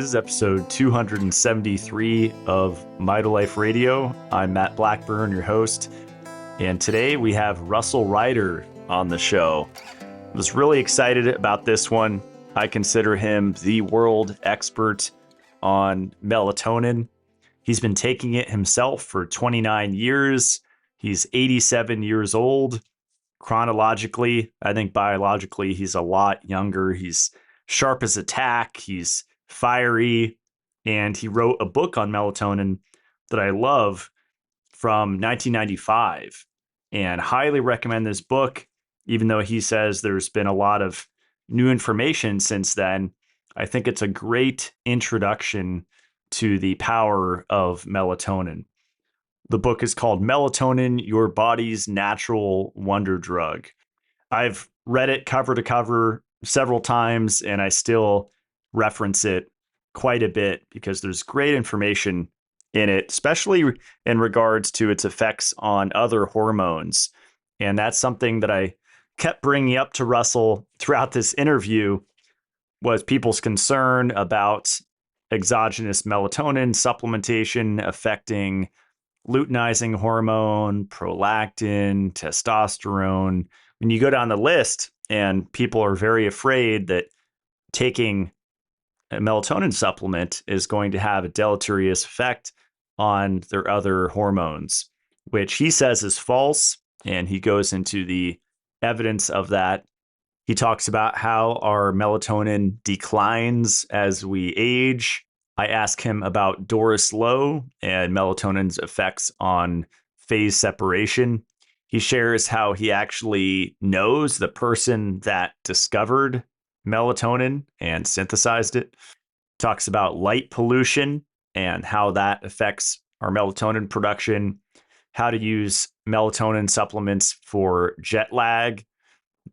This is episode 273 of Mitolife Radio. I'm Matt Blackburn, your host, and today we have Russel Reiter on the show. I was really excited about this one. I consider him the world expert on melatonin. He's been taking it himself for 29 years. He's 87 years old. Chronologically, I think biologically, he's a lot younger. He's sharp as a tack. He's fiery. And he wrote a book on melatonin that I love from 1995 and highly recommend this book, even though he says there's been a lot of new information since then. I think it's a great introduction to the power of melatonin. The book is called Melatonin, Your Body's Natural Wonder Drug. I've read it cover to cover several times, and I still reference it quite a bit because there's great information in it, especially in regards to its effects on other hormones. And that's something that I kept bringing up to Russell throughout this interview was people's concern about exogenous melatonin supplementation affecting luteinizing hormone, prolactin, testosterone. When you go down the list, and people are very afraid that taking a melatonin supplement is going to have a deleterious effect on their other hormones, which he says is false. And he goes into the evidence of that. He talks about how our melatonin declines as we age. I ask him about Doris Loh and melatonin's effects on phase separation. He shares how he actually knows the person that discovered melatonin and synthesized it. Talks about light pollution and how that affects our melatonin production, how to use melatonin supplements for jet lag,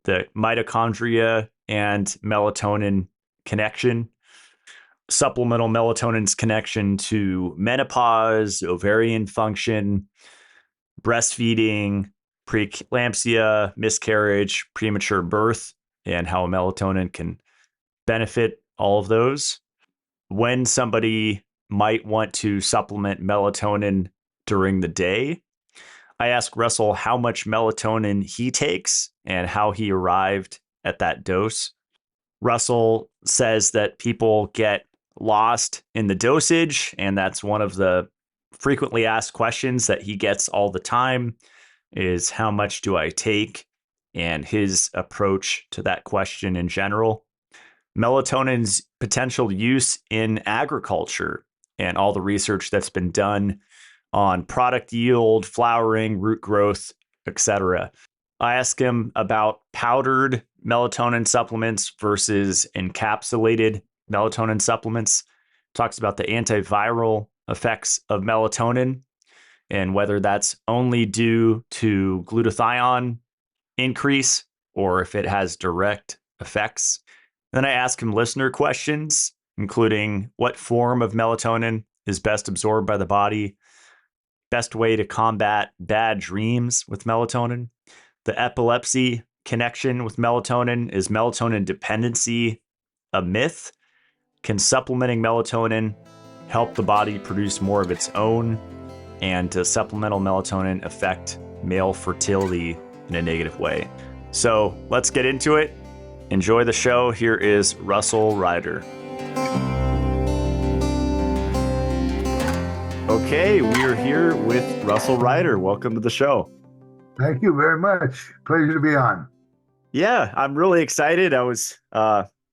the mitochondria and melatonin connection, supplemental melatonin's connection to menopause, ovarian function, breastfeeding, preeclampsia, miscarriage, premature birth, and how melatonin can benefit all of those. When somebody might want to supplement melatonin during the day, I asked Russell how much melatonin he takes and how he arrived at that dose. Russell says that people get lost in the dosage, and that's one of the frequently asked questions that he gets all the time is how much do I take, and his approach to that question in general. Melatonin's potential use in agriculture and all the research that's been done on product yield, flowering, root growth, etc. I ask him about powdered melatonin supplements versus encapsulated melatonin supplements. Talks about the antiviral effects of melatonin and whether that's only due to glutathione increase or if it has direct effects. Then I ask him listener questions, including what form of melatonin is best absorbed by the body, best way to combat bad dreams with melatonin, the epilepsy connection with melatonin. Is melatonin dependency a myth? Can supplementing melatonin help the body produce more of its own? And does supplemental melatonin affect male fertility in a negative way? So let's get into it. Enjoy the show. Here is Russel Reiter. Okay, we're here with Russel Reiter. Welcome to the show. Thank you very much. Pleasure to be on. Yeah, I'm really excited. I was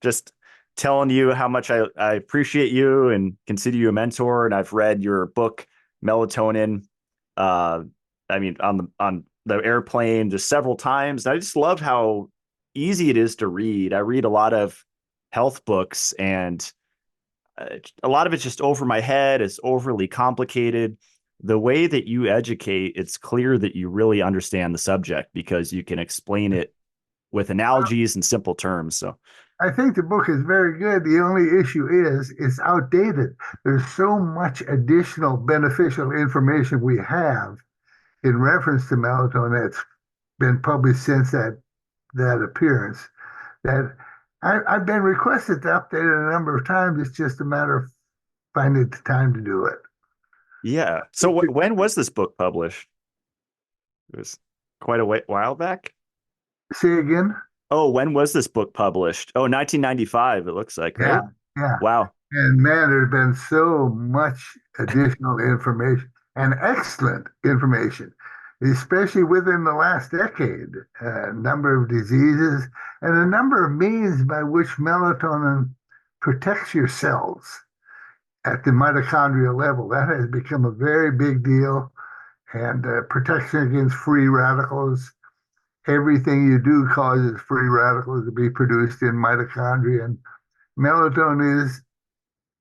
just telling you how much I appreciate you and consider you a mentor. And I've read your book, Melatonin, on the airplane just several times. And I just love how easy it is to read. I read a lot of health books and a lot of it's just over my head. It's overly complicated. The way that you educate, it's clear that you really understand the subject because you can explain it with analogies and simple terms. So I think the book is very good. The only issue is it's outdated. There's so much additional beneficial information we have in reference to melatonin that's been published since that appearance that I've been requested to update it a number of times. It's just a matter of finding the time to do it. Yeah. So when was this book published? It was quite a while back. Say again? Oh, when was this book published? Oh, 1995, it looks like, Yeah, right? yeah. Wow. And man, there's been so much additional information and excellent information, especially within the last decade. A number of diseases and a number of means by which melatonin protects your cells at the mitochondrial level. That has become a very big deal. And protection against free radicals. Everything you do causes free radicals to be produced in mitochondria. And melatonin is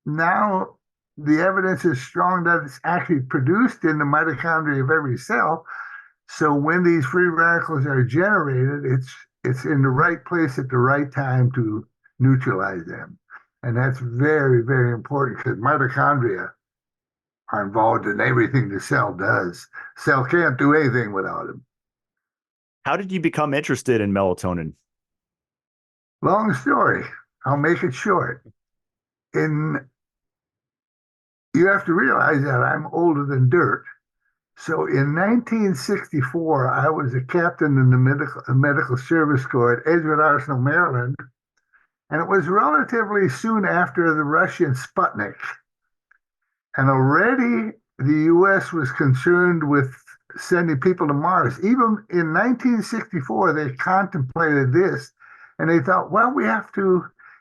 now the evidence is strong that it's actually produced in the mitochondria of every cell. So when these free radicals are generated, it's in the right place at the right time to neutralize them. And that's very, very important because mitochondria are involved in everything the cell does. Cell can't do anything without them. How did you become interested in melatonin? Long story. I'll make it short. In You have to realize that I'm older than dirt. So in 1964, I was a captain in the medical service corps at Edgewood Arsenal, Maryland, and it was relatively soon after the Russian Sputnik. And already the US was concerned with sending people to Mars. Even in 1964, they contemplated this and they thought, well,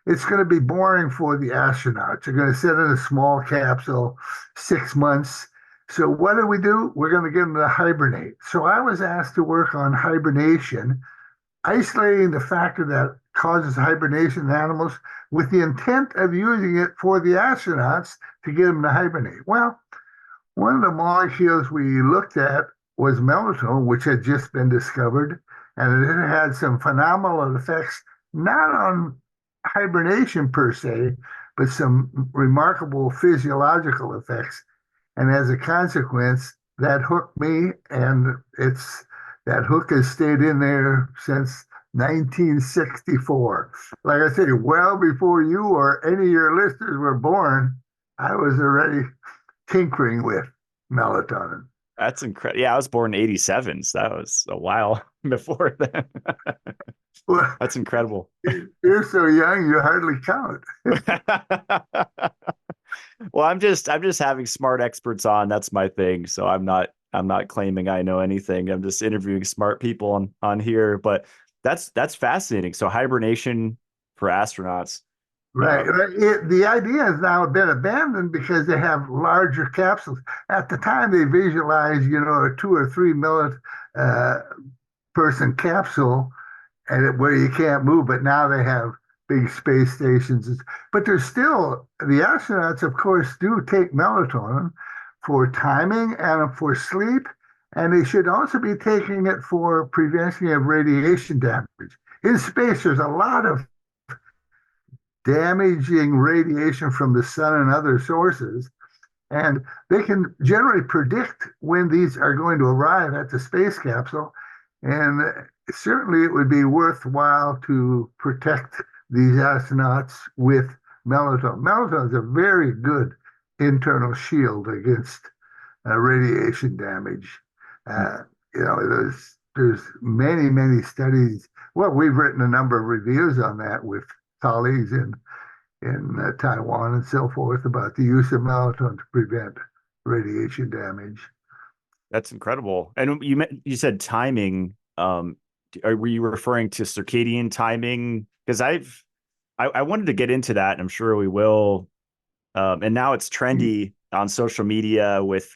it's going to be boring for the astronauts. They're going to sit in a small capsule 6 months. So what do? We're going to get them to hibernate. So I was asked to work on hibernation, isolating the factor that causes hibernation in animals with the intent of using it for the astronauts to get them to hibernate. Well, one of the molecules we looked at was melatonin, which had just been discovered, and it had some phenomenal effects, not on hibernation per se, but some remarkable physiological effects. And as a consequence, that hooked me, and that hook has stayed in there since 1964. Like I say, well before you or any of your listeners were born, I was already tinkering with melatonin. That's incredible. Yeah, I was born in 87, so that was a while before then. Well, That's incredible. you're so young, you hardly count. Well, I'm just having smart experts on. That's my thing. So I'm not claiming I know anything. I'm just interviewing smart people on here. But that's fascinating. So hibernation for astronauts. Right. Um, The idea has now been abandoned because they have larger capsules. At the time, they visualized, a 2 or 3 minute uh, person capsule where you can't move, but now they have big space stations. But there's still, the astronauts, of course, do take melatonin for timing and for sleep, and they should also be taking it for prevention of radiation damage. In space, there's a lot of damaging radiation from the sun and other sources, and they can generally predict when these are going to arrive at the space capsule. And certainly it would be worthwhile to protect these astronauts with melatonin. Melatonin is a very good internal shield against radiation damage. Uh, there's many, many studies. Well, we've written a number of reviews on that with colleagues in Taiwan and so forth about the use of melatonin to prevent radiation damage. that's incredible. And you said timing. Were you referring to circadian timing? Because I wanted to get into that, and I'm sure we will. And now it's trendy on social media with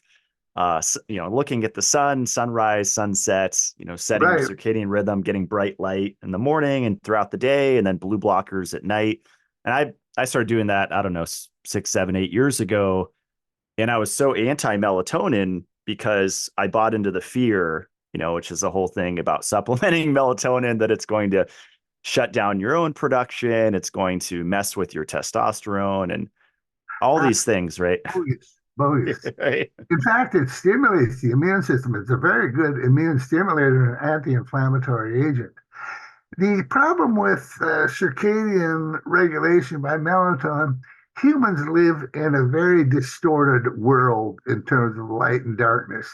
looking at the sun, sunrise, sunset, setting your Right. circadian rhythm, getting bright light in the morning and throughout the day, and then blue blockers at night. And I started doing that, I don't know, 6, 7, 8 years ago. And I was so anti-melatonin because I bought into the fear, which is the whole thing about supplementing melatonin, that it's going to shut down your own production. It's going to mess with your testosterone and all Uh, these things, right? bogus, bogus. Right. In fact, it stimulates the immune system. It's a very good immune stimulator and anti-inflammatory agent. The problem with circadian regulation by melatonin, humans live in a very distorted world in terms of light and darkness.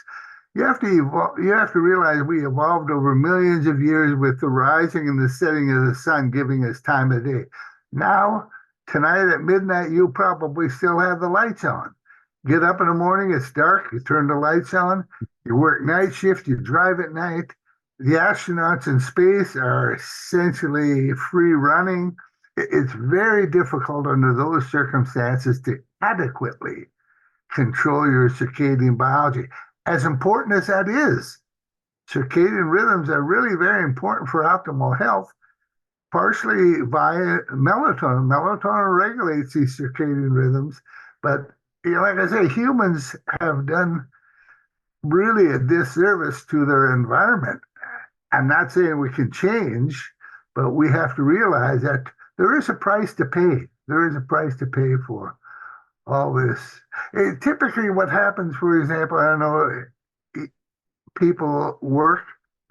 You have to realize we evolved over millions of years with the rising and the setting of the sun giving us time of day. Now, tonight at midnight, you probably still have the lights on. Get up in the morning, it's dark, you turn the lights on, you work night shift, you drive at night. The astronauts in space are essentially free running. It's very difficult under those circumstances to adequately control your circadian biology. As important as that is, circadian rhythms are really very important for optimal health, partially via melatonin. Melatonin regulates these circadian rhythms, but like I say, humans have done really a disservice to their environment. I'm not saying we can change, but we have to realize that there is a price to pay. There is a price to pay for all this. Typically, what happens, for example, I don't know, people work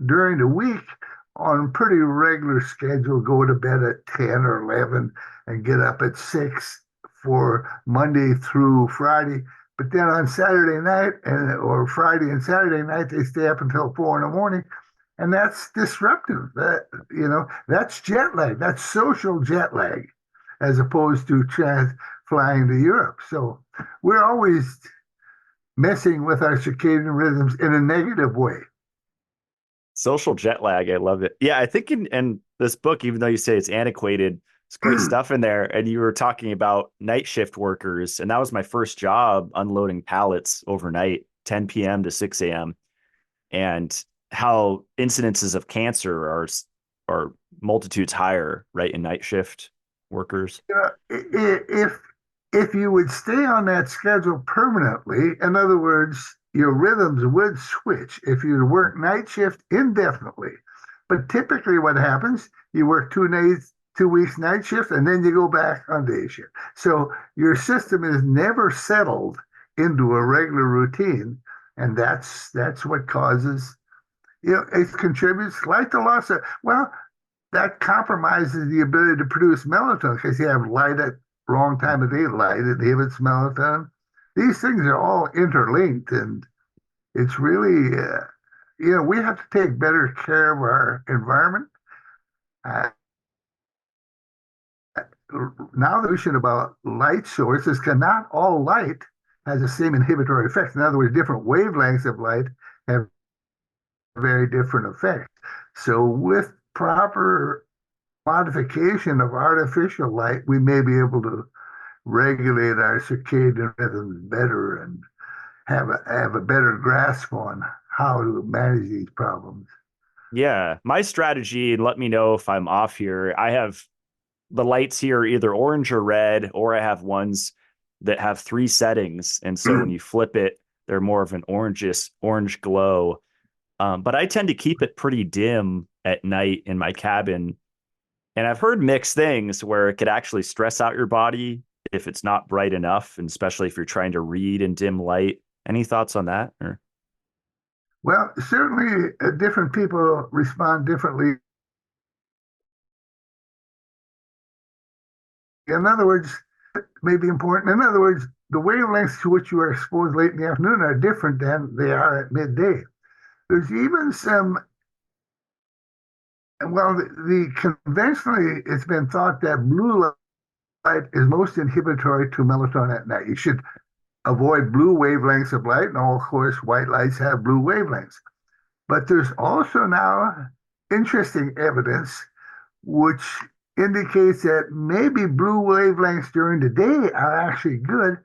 during the week on pretty regular schedule, go to bed at 10 or 11 and get up at 6 for Monday through Friday. But then on Saturday night or Friday and Saturday night, they stay up until 4 in the morning. And that's disruptive. That's jet lag. That's social jet lag, as opposed to flying to Europe. So we're always messing with our circadian rhythms in a negative way. Social jet lag. I love it. Yeah, I think in this book, even though you say it's antiquated, it's great stuff in there. And you were talking about night shift workers. And that was my first job, unloading pallets overnight, 10 p.m. to 6 a.m. And how incidences of cancer are multitudes higher, right, in night shift workers. If you would stay on that schedule permanently, in other words, your rhythms would switch if you work night shift indefinitely. But typically, what happens, you work 2 weeks night shift, and then you go back on day shift. So your system is never settled into a regular routine, and that's what causes, it contributes like the loss of, well, that compromises the ability to produce melatonin because you have light at wrong time of day. Light inhibits melatonin. These things are all interlinked, and it's really, we have to take better care of our environment. Uh, Now the question about light sources, because not all light has the same inhibitory effect. In other words, different wavelengths of light have very different effects. So with proper modification of artificial light, we may be able to regulate our circadian rhythms better and have a better grasp on how to manage these problems. Yeah, my strategy, and let me know if I'm off here. I have the lights here either orange or red, or I have ones that have three settings. And so when you flip it, they're more of an orange glow. But I tend to keep it pretty dim at night in my cabin. And I've heard mixed things where it could actually stress out your body if it's not bright enough, and especially if you're trying to read in dim light. Any thoughts on that? Or? Well, certainly different people respond differently. In other words, may be important. In other words, the wavelengths to which you are exposed late in the afternoon are different than they are at midday. There's even some, well, conventionally, it's been thought that blue light is most inhibitory to melatonin at night. You should avoid blue wavelengths of light, and of course, white lights have blue wavelengths. But there's also now interesting evidence which indicates that maybe blue wavelengths during the day are actually good,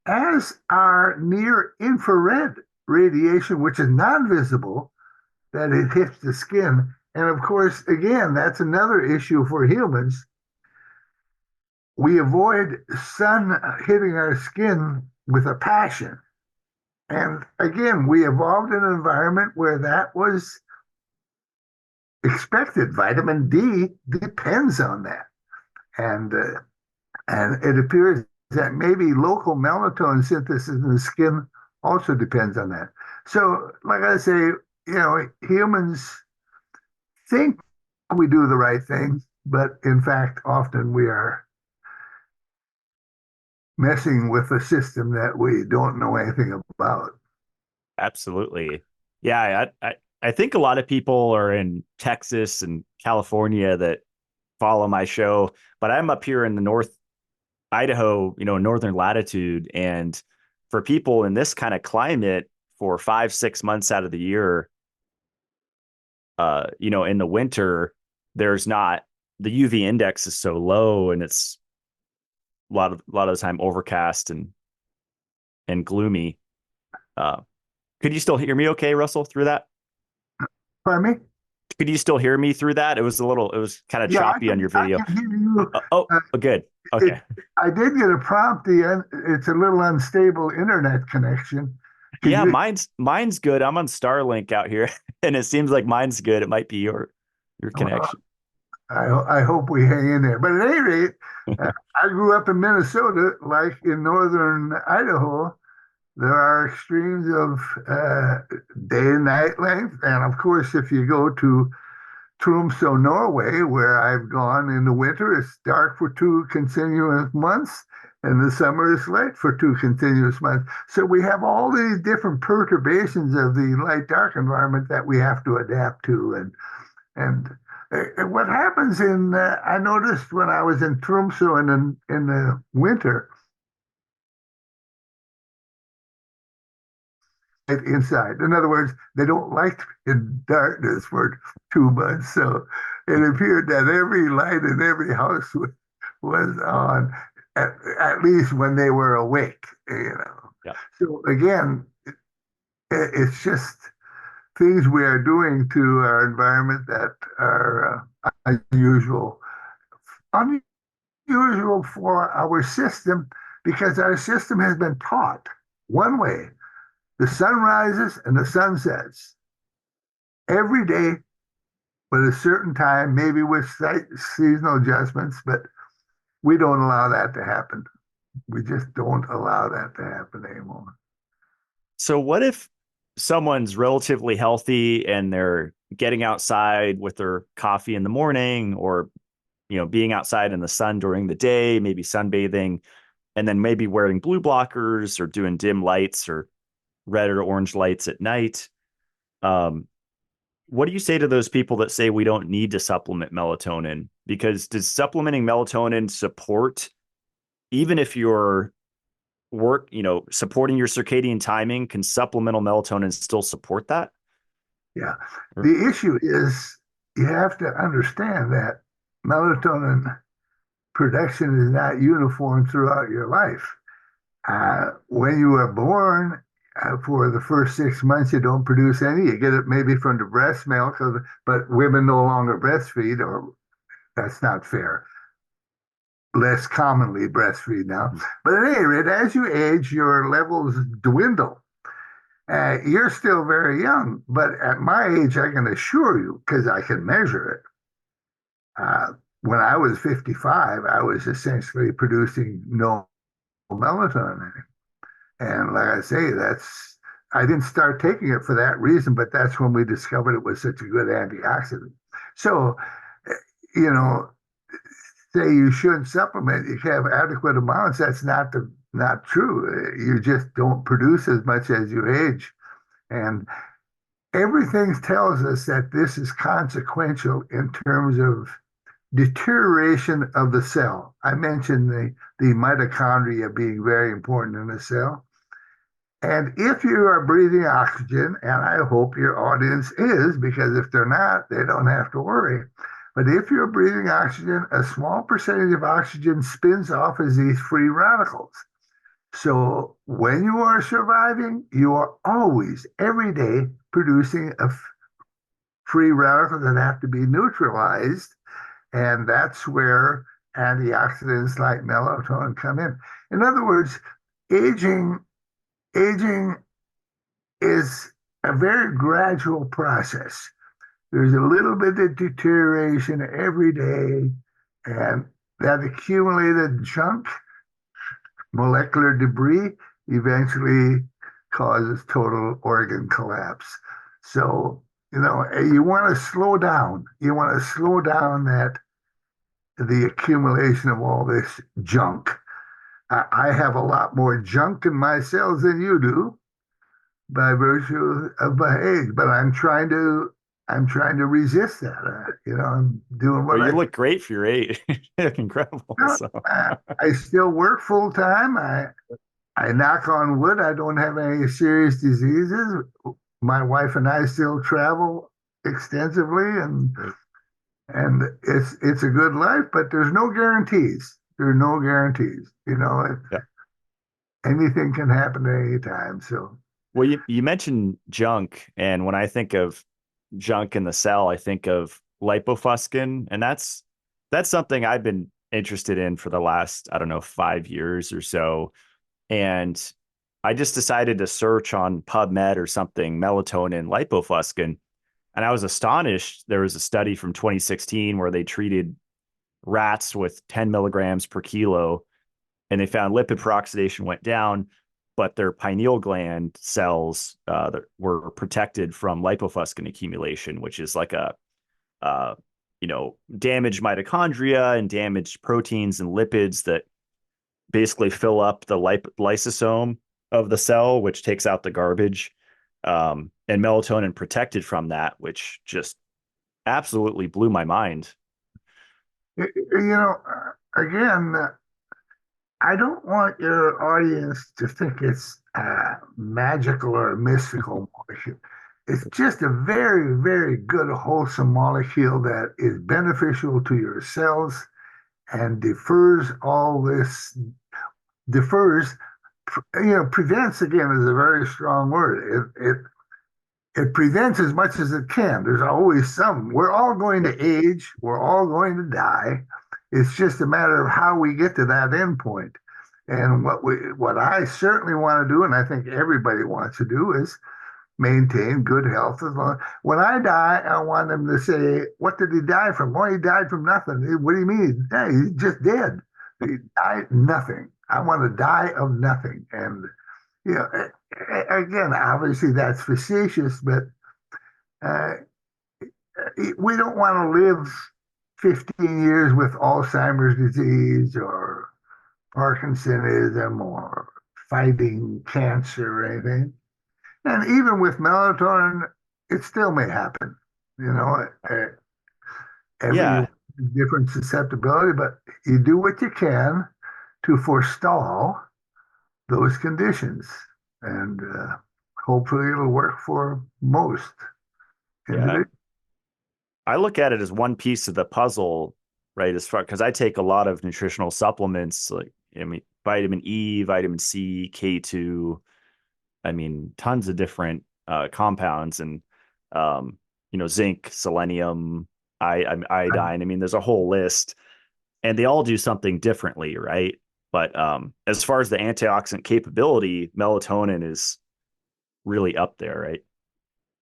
as are near infrared radiation, which is non-visible, that it hits the skin. And of course, again, that's another issue for humans. We avoid sun hitting our skin with a passion. And again, we evolved in an environment where that was expected. Vitamin D depends on that. And it appears that maybe local melatonin synthesis in the skin also depends on that. So, like I say, humans think we do the right thing, but in fact, often we are messing with a system that we don't know anything about. Absolutely. Yeah, I think a lot of people are in Texas and California that follow my show, but I'm up here in the North Idaho, northern latitude. And for people in this kind of climate for 5, 6 months out of the year, in the winter, there's not the UV index is so low and it's a lot of the time overcast and gloomy. Uh, could you still hear me okay, Russell, through that? Pardon me? Could you still hear me through that? It was kind of Yeah, choppy on your I video. can hear you. Uh, Good. it, Okay. I did get a prompt. It's a little unstable internet connection. Could Yeah, you? mine's good. I'm on Starlink out here, and it seems like mine's good. It might be your Well, connection. I hope we hang in there. But at any rate, I grew up in Minnesota, like in northern Idaho. There are extremes of day and night length, and of course, if you go to Tromsø, Norway, where I've gone in the winter, it's dark for 2 continuous months, and the summer is light for 2 continuous months. So we have all these different perturbations of the light-dark environment that we have to adapt to. And what happens I noticed when I was in Tromsø in the winter, inside. In other words, they don't like to be in darkness for 2 months. So it appeared that every light in every house was on, at least when they were awake. Yeah. So again, it's just things we are doing to our environment that are unusual. Unusual for our system because our system has been taught one way. The sun rises and the sun sets every day, but at a certain time, maybe with seasonal adjustments, but we don't allow that to happen. We just don't allow that to happen anymore. So what if someone's relatively healthy and they're getting outside with their coffee in the morning or, being outside in the sun during the day, maybe sunbathing, and then maybe wearing blue blockers or doing dim lights or red or orange lights at night. Um, what do you say to those people that say we don't need to supplement melatonin? Because does supplementing melatonin support, even if your supporting your circadian timing, can supplemental melatonin still support that? Yeah. Or, The issue is you have to understand that melatonin production is not uniform throughout your life. When you are born, for the first 6 months, you don't produce any. You get it maybe from the breast milk, but women no longer breastfeed, or that's not fair. Less commonly breastfeed now. But at any rate, as you age, your levels dwindle. You're still very young, but at my age, I can assure you, because I can measure it, when I was 55, I was essentially producing no melatonin. And like I say, I didn't start taking it for that reason, but that's when we discovered it was such a good antioxidant. So, you know, say you shouldn't supplement, you have adequate amounts. That's not true. You just don't produce as much as you age. And everything tells us that this is consequential in terms of deterioration of the cell. I mentioned the mitochondria being very important in the cell. And if you are breathing oxygen, and I hope your audience is, because if they're not, they don't have to worry. But if you're breathing oxygen, a small percentage of oxygen spins off as these free radicals. So when you are surviving, you are always, every day, producing a free radical that have to be neutralized. And that's where antioxidants like melatonin come in. In other words, aging aging is a very gradual process. There's a little bit of deterioration every day, and that accumulated junk, molecular debris, eventually causes total organ collapse. So, you want to slow down. You want to slow down the accumulation of all this junk. I have a lot more junk in my cells than you do by virtue of my age, but I'm trying to resist that. I'm doing Well, what you I look great for your age. You look incredible. can. So, I still work full time. I knock on wood. I don't have any serious diseases. My wife and I still travel extensively, and it's a good life, but there's no guarantees. There are no guarantees. yeah. Anything can happen at any time. So Well, you mentioned junk, and when I think of junk in the cell, I think of lipofuscin, and that's something I've been interested in for the last, I don't know, 5 years or so. And I just decided to search on PubMed or something, melatonin, lipofuscin, and I was astonished. There was a study from 2016 where they treated rats with 10 milligrams per kilo, and they found lipid peroxidation went down, but their pineal gland cells that were protected from lipofuscin accumulation, which is like a uh, damaged mitochondria and damaged proteins and lipids that basically fill up the lysosome of the cell, which takes out the garbage. And melatonin protected from that, which just absolutely blew my mind. again, I don't want your audience to think it's magical or mystical molecule. It's just a very, very good, wholesome molecule that is beneficial to your cells and defers, prevents again is a very strong word. It prevents as much as it can. There's always some. We're all going to age. We're all going to die. It's just a matter of how we get to that end point. And what I certainly want to do, and I think everybody wants to do, is maintain good health. When I die, I want them to say, "What did he die from?" "Well, he died from nothing." "What do you mean? He's just dead." He died nothing. I want to die of nothing. And you know, again, obviously that's facetious, but uh, we don't want to live 15 years with Alzheimer's disease or Parkinsonism or fighting cancer or anything. And even with melatonin, it still may happen. You know, every Yeah, different susceptibility, but you do what you can to forestall those conditions. And hopefully it'll work for most yeah. individuals. I look at it as one piece of the puzzle, right? As far because I take a lot of nutritional supplements, like I mean, vitamin E, vitamin C, K2. I mean, tons of different compounds and zinc, selenium, iodine. I mean, there's a whole list, and they all do something differently, right? But as far as the antioxidant capability, melatonin is really up there, right?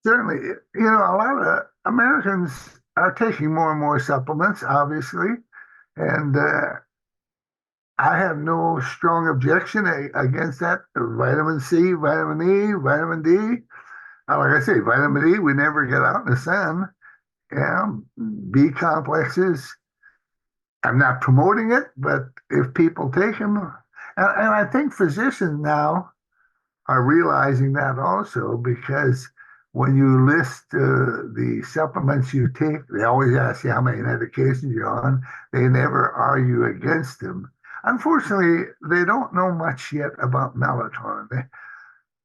Certainly, a lot of Americans are taking more and more supplements, obviously, and I have no strong objection against that. Vitamin C, vitamin E, vitamin D. Like I say, vitamin E, we never get out in the sun. Yeah, B complexes. I'm not promoting it, but if people take them, and I think physicians now are realizing that also because when you list the supplements you take, they always ask you how many medications you're on. They never argue against them. Unfortunately, they don't know much yet about melatonin.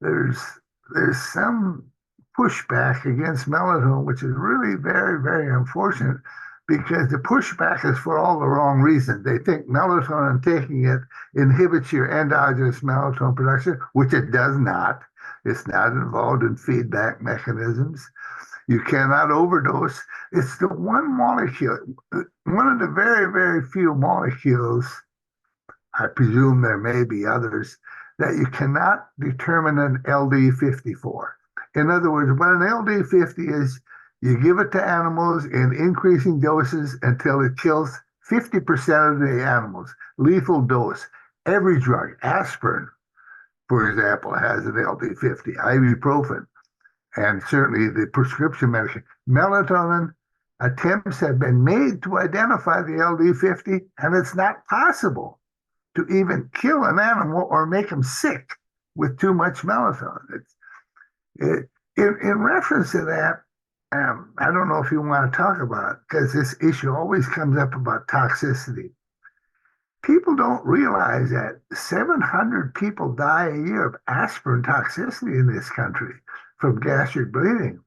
There's there's some pushback against melatonin, which is really very, very unfortunate because the pushback is for all the wrong reasons. They think melatonin, taking it, inhibits your endogenous melatonin production, which it does not. It's not involved in feedback mechanisms. You cannot overdose. It's the one molecule, one of the very, very few molecules, I presume there may be others, that you cannot determine an LD50 for. In other words, what an LD50 is, you give it to animals in increasing doses until it kills 50% of the animals. Lethal dose. Every drug, aspirin, for example, has an LD50, ibuprofen. and certainly the prescription medication. Melatonin attempts have been made to identify the LD50, and it's not possible to even kill an animal or make them sick with too much melatonin. It, in reference to that, I don't know if you want to talk about it because this issue always comes up about toxicity. People don't realize that 700 people die a year of aspirin toxicity in this country from gastric bleeding.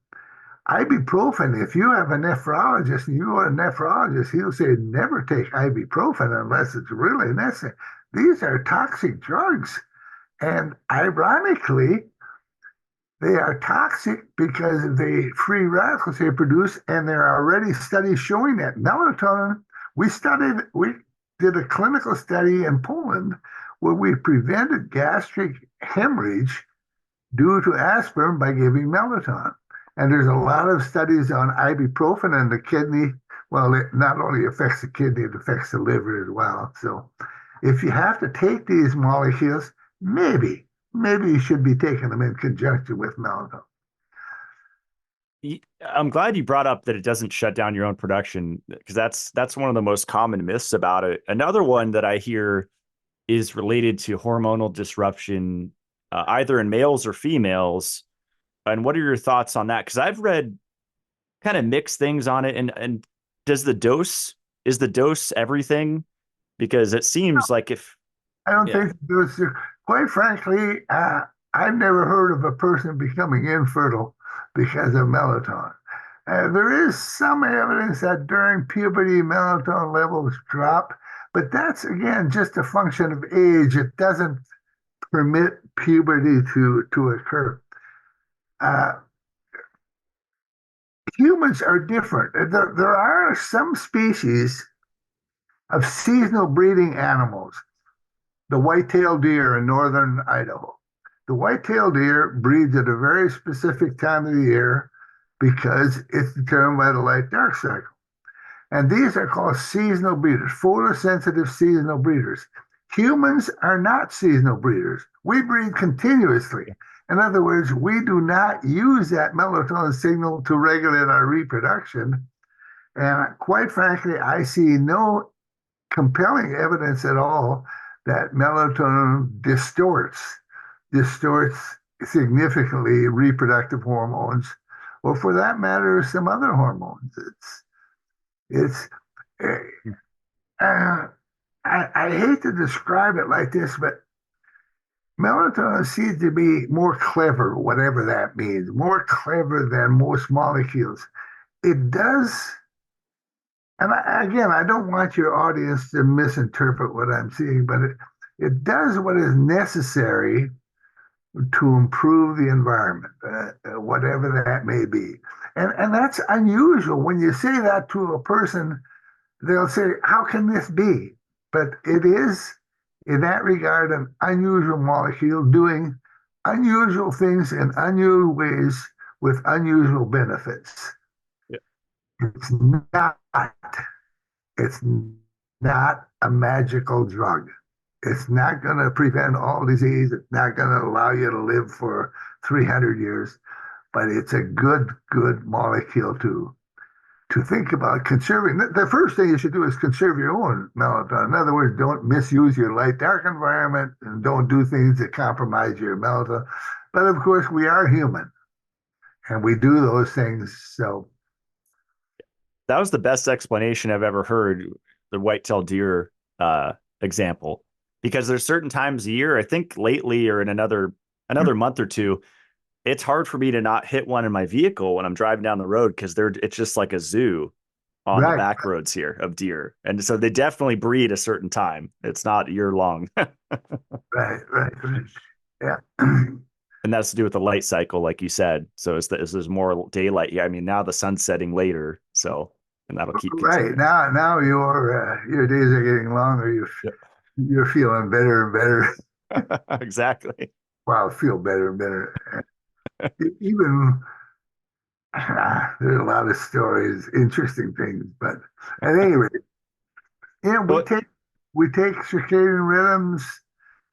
Ibuprofen, if you have a nephrologist and you go to a nephrologist, he'll say never take ibuprofen unless it's really necessary. These are toxic drugs. And ironically, they are toxic because of the free radicals they produce, and there are already studies showing that melatonin. We did a clinical study in Poland where we prevented gastric hemorrhage due to aspirin by giving melatonin. And there's a lot of studies on ibuprofen and the kidney. Well, it not only affects the kidney, it affects the liver as well. So if you have to take these molecules, maybe you should be taking them in conjunction with melatonin. I'm glad you brought up that it doesn't shut down your own production, because that's one of the most common myths about it. Another one that I hear is related to hormonal disruption, either in males or females. And what are your thoughts on that? Because I've read kind of mixed things on it. And does the dose is the dose everything? Because it seems like if I don't yeah. think those, quite frankly, I've never heard of a person becoming infertile because of melatonin. There is some evidence that during puberty, melatonin levels drop, but that's again just a function of age. It doesn't permit puberty to occur. Uh, Humans are different. There are some species of seasonal breeding animals, the white-tailed deer in northern Idaho. The white-tailed deer breeds at a very specific time of the year because it's determined by the light-dark cycle. And these are called seasonal breeders, photosensitive seasonal breeders. Humans are not seasonal breeders. We breed continuously. In other words, we do not use that melatonin signal to regulate our reproduction. And quite frankly, I see no compelling evidence at all that melatonin distorts significantly reproductive hormones, or for that matter, some other hormones. It's I hate to describe it like this, but melatonin seems to be more clever, whatever that means, more clever than most molecules. It does, and again, I don't want your audience to misinterpret what I'm saying, but it does what is necessary to improve the environment, whatever that may be. And that's unusual. When you say that to a person, they'll say, how can this be? But it is, in that regard, an unusual molecule doing unusual things in unusual ways with unusual benefits. Yeah. It's not, it's not a magical drug. It's not going to prevent all disease. It's not going to allow you to live for 300 years, but it's a good molecule to think about conserving. The first thing you should do is conserve your own melatonin. In other words, don't misuse your light-dark environment and don't do things that compromise your melatonin. But of course, we are human and we do those things. So That was the best explanation I've ever heard, the white-tailed deer example, because there's certain times a year, I think lately or in another month or two, it's hard for me to not hit one in my vehicle when I'm driving down the road, because it's just like a zoo on the right, back roads here of deer. And so they definitely breed a certain time. It's not year long. right. Yeah. And that's to do with the light cycle, like you said. So there's more daylight. Yeah, I mean, now the sun's setting later, so and that'll keep Right continuing. now your days are getting longer. Yep. You're feeling better and better. Exactly. Well, feel better and better. Even there's a lot of stories, interesting things, but at any rate, yeah, But we take circadian rhythms,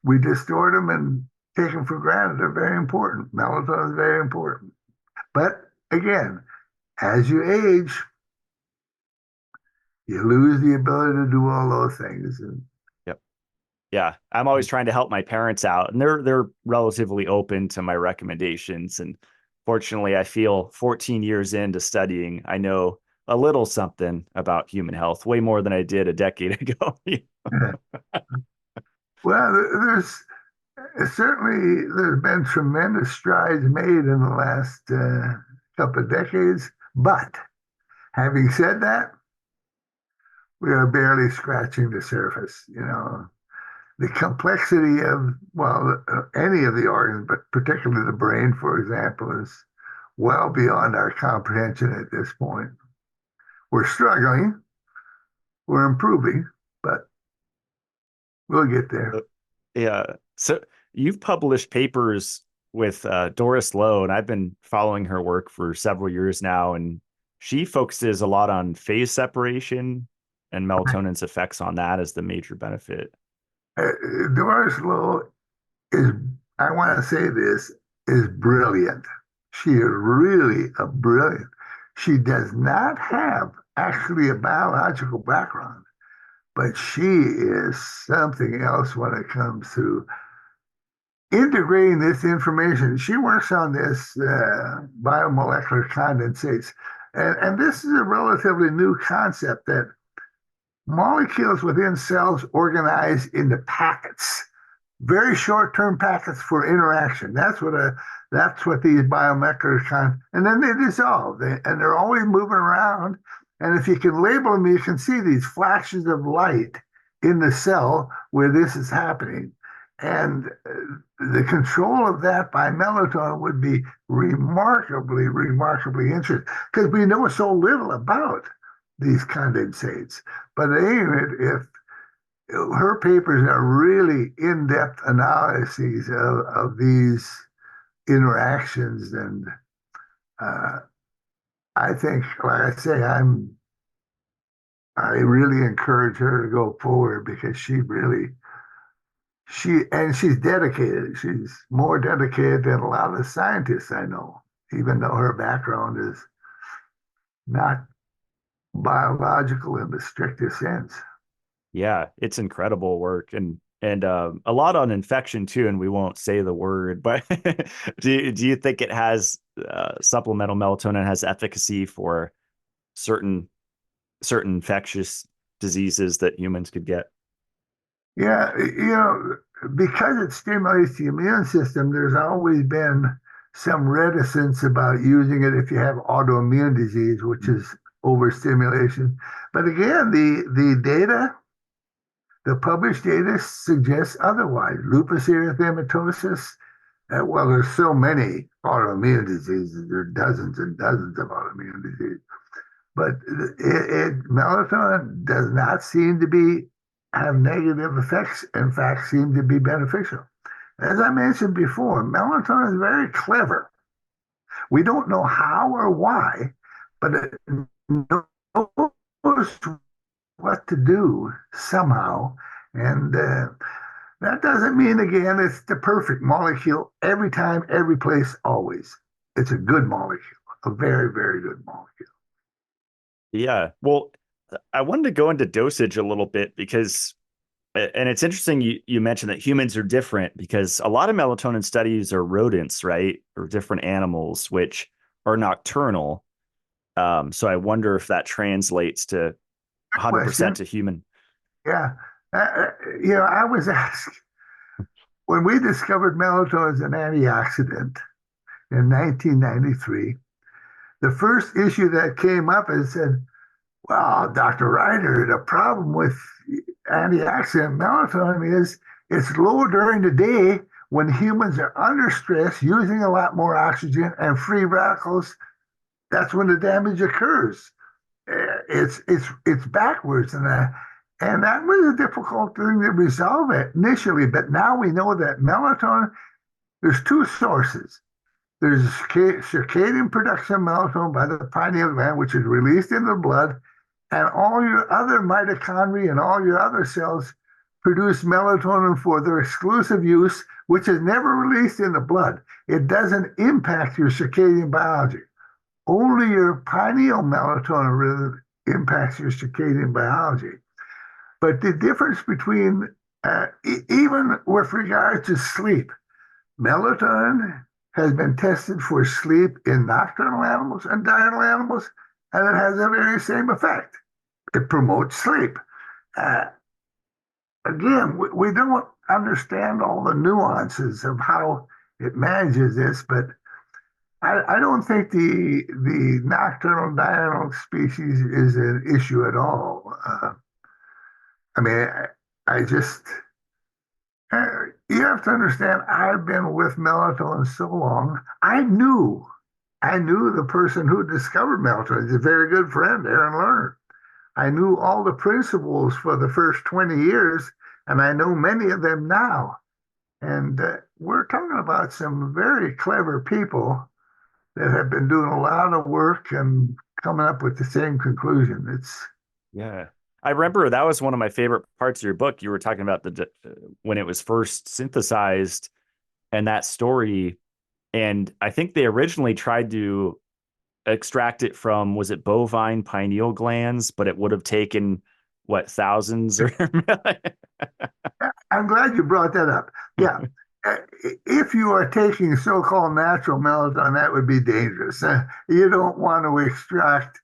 we distort them and take them for granted. They're very important. Melatonin is very important. But again, as you age, you lose the ability to do all those things. And Yep. Yeah. I'm always trying to help my parents out, and they're relatively open to my recommendations. And fortunately, I feel 14 years into studying, I know a little something about human health, way more than I did a decade ago. well, there's been tremendous strides made in the last couple of decades. But having said that, we are barely scratching the surface. The complexity of, well, any of the organs, but particularly the brain, for example, is well beyond our comprehension at this point. We're struggling, we're improving, but we'll get there. Yeah. So you've published papers with Doris Loh, and I've been following her work for several years now. And she focuses a lot on phase separation and melatonin's effects on that as the major benefit. Uh, Doris Loh is, I want to say this, is brilliant. She is really a brilliant. She does not have actually a biological background, but she is something else when it comes to integrating this information. She works on this biomolecular condensates. And this is a relatively new concept that molecules within cells organize into packets, very short-term packets for interaction. That's what these biomolecular and then they dissolve, and they're always moving around. And if you can label them, you can see these flashes of light in the cell where this is happening. And the control of that by melatonin would be remarkably, remarkably interesting because we know so little about these condensates. But anyway, if her papers are really in-depth analyses of these interactions, and I think, like I say, I really encourage her to go forward because she's dedicated. She's more dedicated than a lot of the scientists I know, even though her background is not biological in the strictest sense. Yeah, it's incredible work, and a lot on infection too. And we won't say the word, but do you think it has supplemental melatonin has efficacy for certain infectious diseases that humans could get? Yeah, because it stimulates the immune system, there's always been some reticence about using it if you have autoimmune disease, which is overstimulation. But again, the published data suggests otherwise. Lupus erythematosus, well, there's so many autoimmune diseases. There are dozens and dozens of autoimmune diseases. But melatonin does not seem to have negative effects. In fact, seem to be beneficial. As I mentioned before, melatonin is very clever. We don't know how or why, but it knows what to do somehow. And that doesn't mean, again, it's the perfect molecule every time, every place, always. It's a good molecule, a very, very good molecule. Yeah. Well, I wanted to go into dosage a little bit because, and it's interesting you mentioned that humans are different because a lot of melatonin studies are rodents, right? Or different animals, which are nocturnal. So I wonder if that translates to 100% Question. to human. Yeah. I was asked when we discovered melatonin as an antioxidant in 1993, the first issue that came up is said, well, Dr. Reiter, the problem with antioxidant melatonin is it's low during the day when humans are under stress, using a lot more oxygen and free radicals. That's when the damage occurs. It's backwards, and that was a difficult thing to resolve it initially. But now we know that melatonin, there's two sources. There's circadian production of melatonin by the pineal gland, which is released in the blood, and all your other mitochondria and all your other cells produce melatonin for their exclusive use, which is never released in the blood. It doesn't impact your circadian biology. only your pineal melatonin rhythm impacts your circadian biology. But the difference between, even with regard to sleep, melatonin has been tested for sleep in nocturnal animals and diurnal animals, and it has the very same effect. It promotes sleep. Uh, Again, we don't understand all the nuances of how it manages this, but I don't think the nocturnal diurnal species is an issue at all. I mean, I just you have to understand. I've been with melatonin so long. I knew the person who discovered melatonin. He's a very good friend, Aaron Lerner. I knew all the principles for the first 20 years, and I know many of them now. And we're talking about some very clever people that have been doing a lot of work and coming up with the same conclusion. It's Yeah. I remember that was one of my favorite parts of your book. You were talking about when it was first synthesized and that story. And I think they originally tried to extract it from, was it bovine pineal glands, but it would have taken what, thousands or I'm glad you brought that up. Yeah. If you are taking so-called natural melatonin, that would be dangerous. You don't want to extract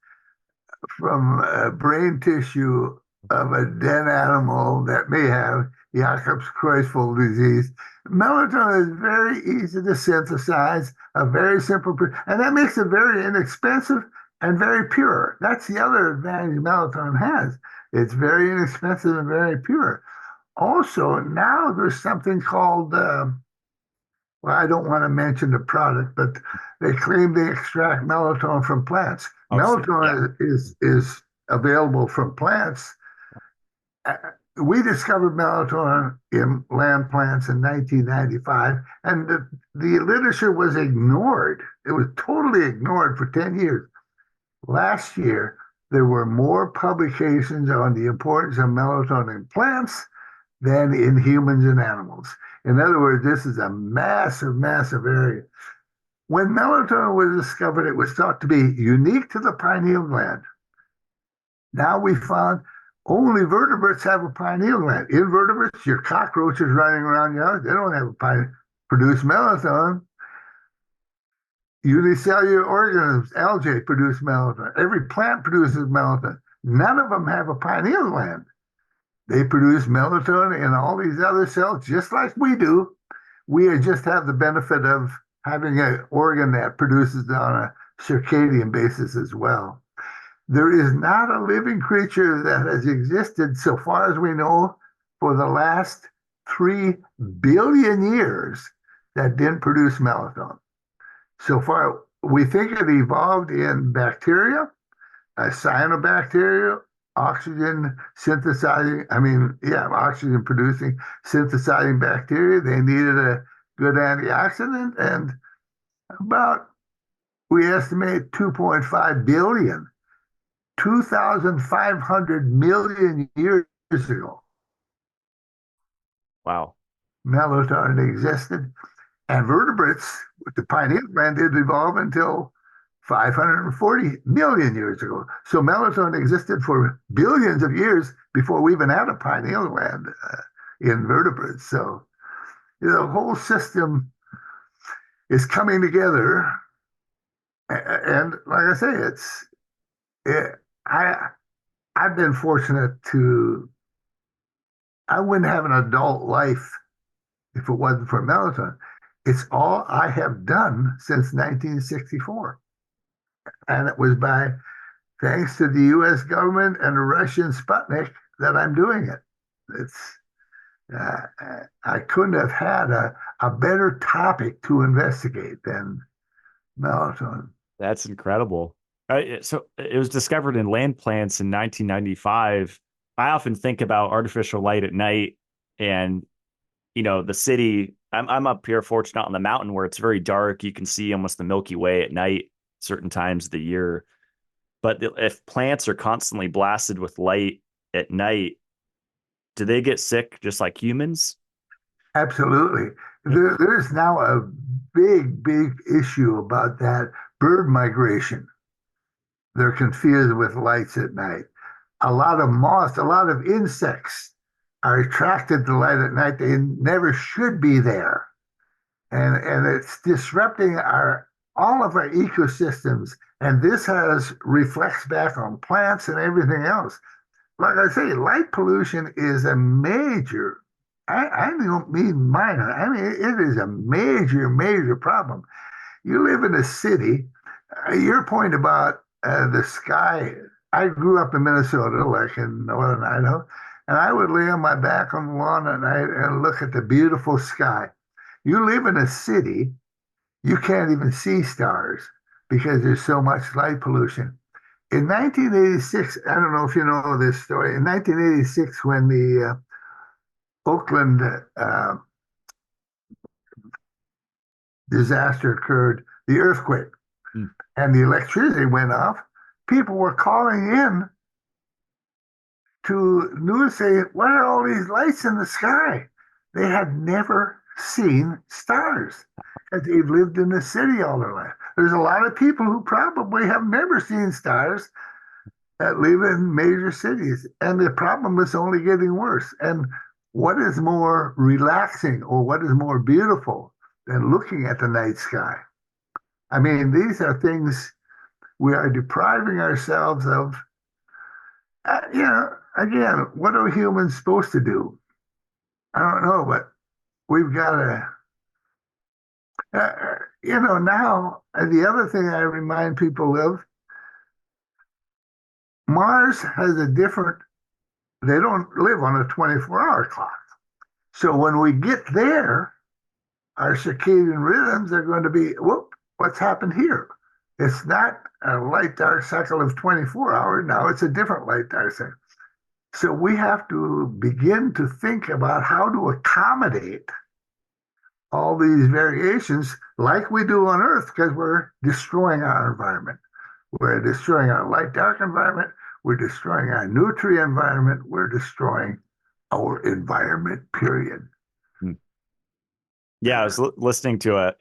from brain tissue of a dead animal that may have Jacobs-Creutzfeldt disease. Melatonin is very easy to synthesize, a very simple, and that makes it very inexpensive and very pure. That's the other advantage melatonin has. It's very inexpensive and very pure. Also, now there's something called, well, I don't want to mention the product, but they claim they extract melatonin from plants. yeah. Melatonin is available from plants. Uh, We discovered melatonin in land plants in 1995, and the literature was ignored. It was totally ignored for 10 years. Last year, there were more publications on the importance of melatonin in plants than in humans and animals. In other words, this is a massive, massive area. When melatonin was discovered, it was thought to be unique to the pineal gland. Now we found only vertebrates have a pineal gland. Invertebrates, your cockroaches running around your house, they don't have a produce melatonin. Unicellular organisms, algae produce melatonin. Every plant produces melatonin. None of them have a pineal gland. They produce melatonin in all these other cells, just like we do. We just have the benefit of having an organ that produces it on a circadian basis as well. There is not a living creature that has existed, so far as we know, for the last 3 billion years that didn't produce melatonin. So far, we think it evolved in bacteria, cyanobacteria, oxygen synthesizing, oxygen producing, synthesizing bacteria. They needed a good antioxidant, and about, we estimate 2.5 billion, 2,500 million years ago, Wow. melatonin existed. And vertebrates with the pineal gland didn't evolve until 540 million years ago. So melatonin existed for billions of years before we even had a pineal gland in vertebrates. So the whole system is coming together. And like I say, I I've been fortunate to, I wouldn't have an adult life if it wasn't for melatonin. It's all I have done since 1964. And it was by thanks to the US government and the Russian Sputnik that I'm doing it. It's I couldn't have had a better topic to investigate than melatonin. That's incredible. So it was discovered in land plants in 1995. I often think about artificial light at night and, the city. I'm up here, fortunate on the mountain where it's very dark. You can see almost the Milky Way at night, certain times of the year. But if plants are constantly blasted with light at night, do they get sick just like humans? Absolutely. There's now a big, big issue about that bird migration. They're confused with lights at night. A lot of moths, a lot of insects are attracted to light at night. They never should be there. And it's disrupting our all of our ecosystems. And this has reflects back on plants and everything else. Like I say, light pollution is a major, I don't mean minor, I mean, it is a major, major problem. You live in a city, your point about the sky, I grew up in Minnesota, like in northern Idaho, and I would lay on my back on the lawn at night and look at the beautiful sky. You live in a city, you can't even see stars because there's so much light pollution. In 1986, I don't know if you know this story. In 1986, when the Oakland disaster occurred, the earthquake, Mm. and the electricity went off, people were calling in to news saying, "What are all these lights in the sky?" They had never seen stars because they've lived in the city all their life. There's a lot of people who probably have never seen stars that live in major cities, and the problem is only getting worse. And what is more relaxing or what is more beautiful than looking at the night sky? I mean, these are things we are depriving ourselves of. Again, what are humans supposed to do? I don't know, but we've got to, now, and the other thing I remind people of, Mars has a different, they don't live on a 24-hour clock. So when we get there, our circadian rhythms are going to be, whoop, what's happened here? It's not a light dark cycle of 24 hours. Now it's a different light dark cycle. So we have to begin to think about how to accommodate all these variations like we do on Earth because we're destroying our environment. We're destroying our light dark environment. We're destroying our nutrient environment. We're destroying our environment, period. Yeah, I was listening to a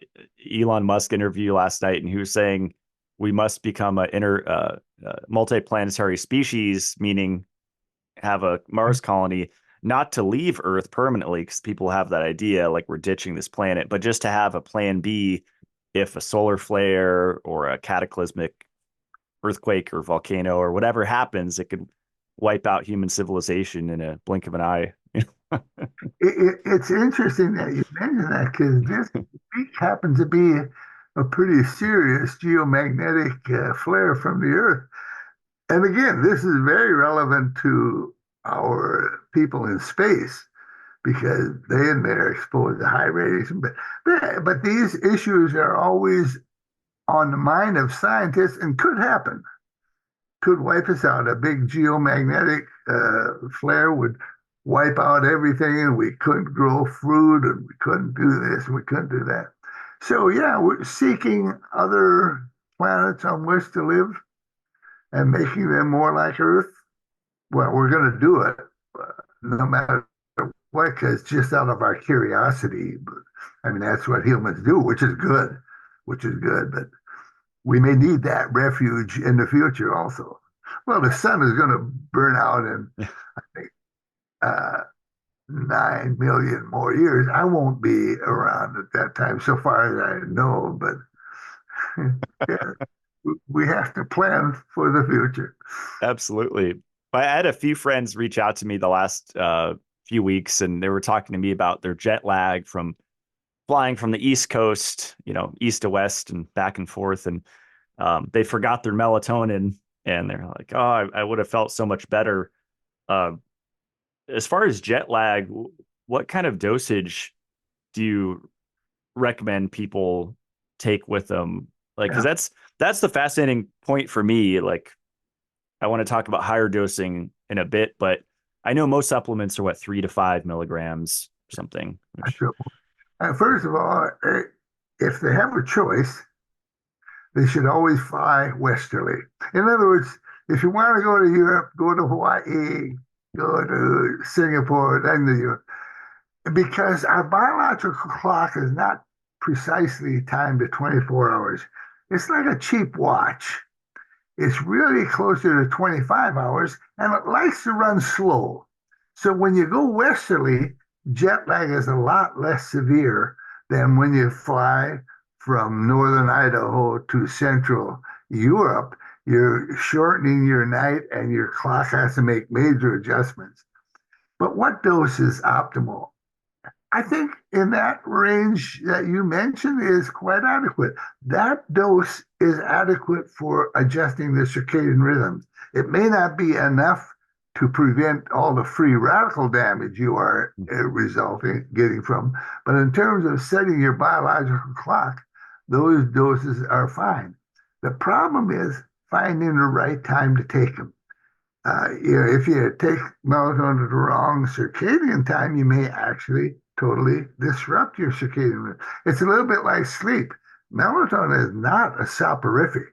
Elon Musk interview last night, and he was saying we must become a multiplanetary species, meaning have a Mars colony, not to leave Earth permanently, because people have that idea like we're ditching this planet, but just to have a plan B if a solar flare or a cataclysmic earthquake or volcano or whatever happens, it could wipe out human civilization in a blink of an eye. It's interesting that you mentioned that because this week happens to be a pretty serious geomagnetic flare from the Earth. And again, this is very relevant to our people in space because they and they're exposed to high radiation. But these issues are always on the mind of scientists and could happen, could wipe us out. A big geomagnetic flare would wipe out everything, and we couldn't grow fruit, and we couldn't do this, and we couldn't do that. So yeah, we're seeking other planets on which to live and making them more like Earth. Well, we're going to do it no matter what, because just out of our curiosity. But I mean, that's what humans do, which is good, which is good. But we may need that refuge in the future also. Well, the sun is going to burn out in, I think, 9 million more years. I won't be around at that time, so far as I know, but yeah, we have to plan for the future. Absolutely. I had a few friends reach out to me the last few weeks, and they were talking to me about their jet lag from flying from the East Coast, east to west and back and forth. And they forgot their melatonin, and they're like, oh, I would have felt so much better. As far as jet lag, what kind of dosage do you recommend people take with them? Like, because Yeah, that's the fascinating point for me. Like, I want to talk about higher dosing in a bit, but I know most supplements are 3 to 5 milligrams or something. Which, so, first of all, if they have a choice, they should always fly westerly. In other words, if you want to go to Europe, go to Hawaii, go to Singapore, then to Europe. Because our biological clock is not precisely timed to 24 hours. It's like a cheap watch. It's really closer to 25 hours and it likes to run slow. So when you go westerly, jet lag is a lot less severe than when you fly from northern Idaho to central Europe. You're shortening your night and your clock has to make major adjustments. But what dose is optimal? I think in that range that you mentioned is quite adequate. That dose is adequate for adjusting the circadian rhythms. It may not be enough to prevent all the free radical damage you are getting from, but in terms of setting your biological clock, those doses are fine. The problem is finding the right time to take them. If you take melatonin at the wrong circadian time, you may actually totally disrupt your circadian rhythm. It's a little bit like sleep. Melatonin is not a soporific.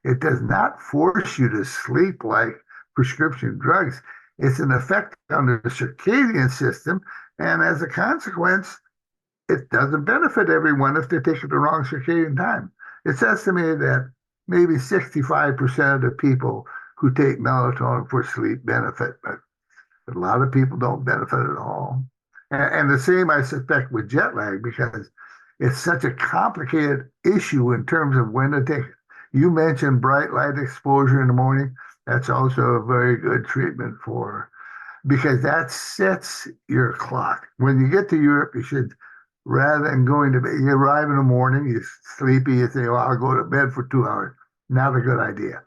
It does not force you to sleep like prescription drugs. It's an effect on the circadian system, and as a consequence, it doesn't benefit everyone if they take it at the wrong circadian time. It's estimated that maybe 65% of the people who take melatonin for sleep benefit, but a lot of people don't benefit at all. And the same, I suspect, with jet lag, because it's such a complicated issue in terms of when to take it. You mentioned bright light exposure in the morning. That's also a very good treatment for, because that sets your clock. When you get to Europe, you should, rather than going to bed, you arrive in the morning, you're sleepy, you say, well, I'll go to bed for 2 hours. Not a good idea.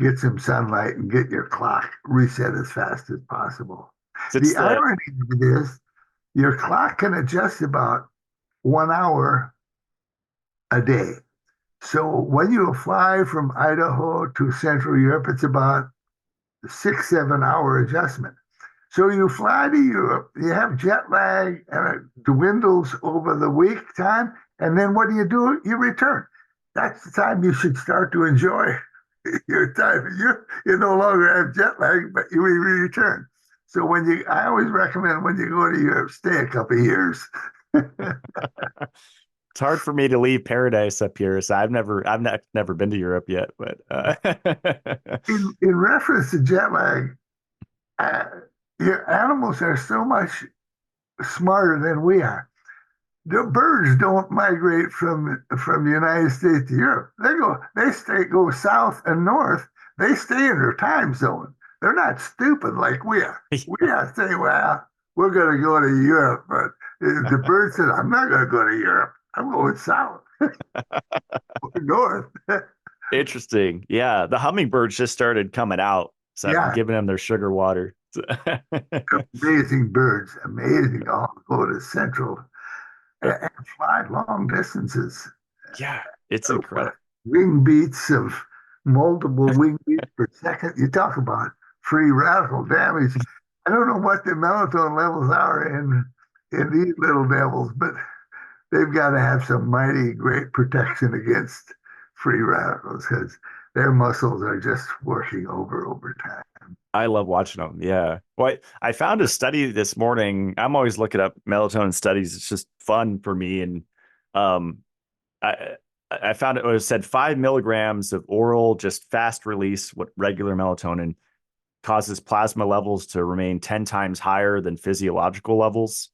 Get some sunlight and get your clock reset as fast as possible. It's The the irony of it is your clock can adjust about 1 hour a day. So when you fly from Idaho to Central Europe, it's about 6, 7 hour adjustment. So you fly to Europe, you have jet lag, and it dwindles over the week time. And then what do? You return. That's the time you should start to enjoy your time. You no longer have jet lag, but you return. So I always recommend when you go to Europe, stay a couple of years. it's hard for me to leave paradise up here, so I've never been to Europe yet, but In reference to jet lag, uh, your animals are so much smarter than we are. The birds don't migrate from the United States to Europe. Go south and north. They stay in their time zone. They're not stupid like we are. We are saying, well, we're going to go to Europe, but the bird says, I'm not going to go to Europe. I'm going south, north. Interesting. Yeah, the hummingbirds just started coming out, so I've been Yeah, giving them their sugar water. amazing birds, amazing. All go to central and fly long distances. Yeah, it's incredible. Wing beats of multiple wing beats per second. You talk about free radical damage. I don't know what the melatonin levels are in these little devils, but they've got to have some mighty great protection against free radicals because their muscles are just working over time. I love watching them. Yeah. Well, I found a study this morning. I'm always looking up melatonin studies. It's just fun for me. And um, I I found it said 5 milligrams of oral, just fast release, what regular melatonin causes plasma levels to remain 10 times higher than physiological levels,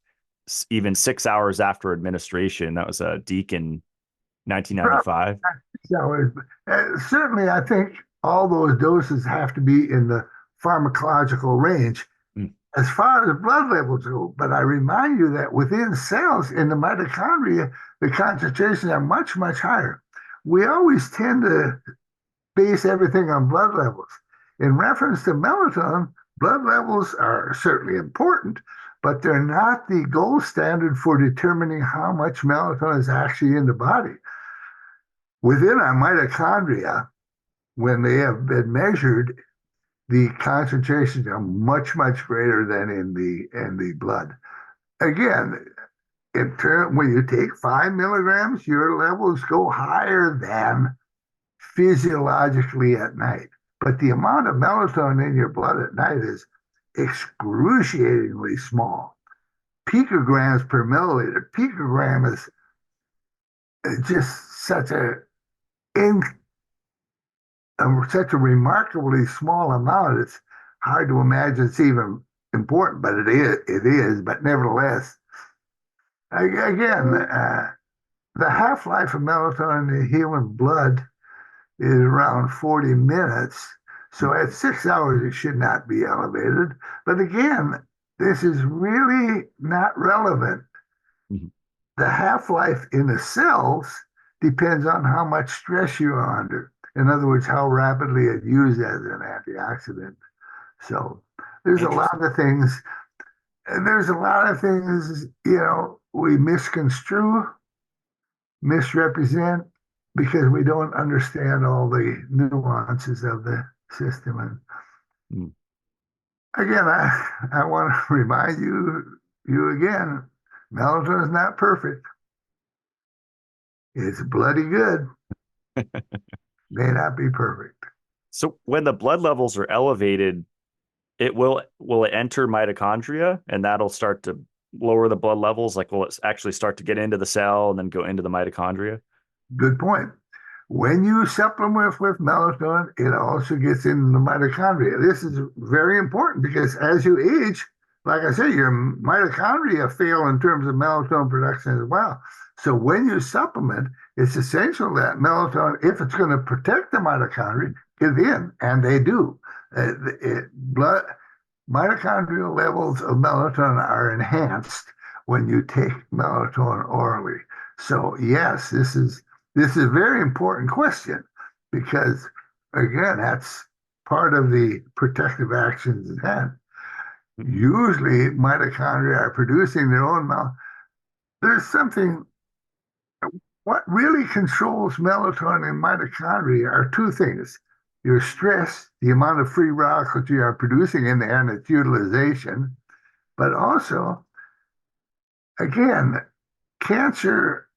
even 6 hours after administration. That was a Deacon Probably 1995. so. Certainly, I think all those doses have to be in the pharmacological range Mm. as far as blood levels go. But I remind you that within cells in the mitochondria, the concentrations are much, much higher. We always tend to base everything on blood levels. In reference to melatonin, blood levels are certainly important, but they're not the gold standard for determining how much melatonin is actually in the body. Within our mitochondria, when they have been measured, the concentrations are much, much greater than in the blood. Again, when you take 5 milligrams, your levels go higher than physiologically at night. But the amount of melatonin in your blood at night is excruciatingly small. Picograms per milliliter. Picogram is just such a in such a remarkably small amount, it's hard to imagine it's even important, but it is. It is. But nevertheless, again, the half-life of melatonin in human blood is around 40 minutes. So at 6 hours, it should not be elevated. But again, this is really not relevant. Mhm. The half-life in the cells depends on how much stress you are under. In other words, how rapidly it's used as an antioxidant. So there's a lot Interesting. of things, and there's a lot of things, we misconstrue, misrepresent because we don't understand all the nuances of the system. And Mm. again, I want to remind you again, melatonin is not perfect. It's bloody good. May not be perfect. So when the blood levels are elevated, it will it enter mitochondria and that'll start to lower the blood levels? Like will it actually start to get into the cell and then go into the mitochondria? Good point. When you supplement with melatonin, it also gets into the mitochondria. This is very important because as you age, like I say, your mitochondria fail in terms of melatonin production as well. So when you supplement, it's essential that melatonin, if it's going to protect the mitochondria, get in, and they do. Blood mitochondrial levels of melatonin are enhanced when you take melatonin orally. So yes, this is a very important question because again, that's part of the protective actions then. Usually mitochondria are producing their own there's something what really controls melatonin in mitochondria are two things. Your stress, the amount of free radicals you are producing in there and its utilization, but also, again, cancer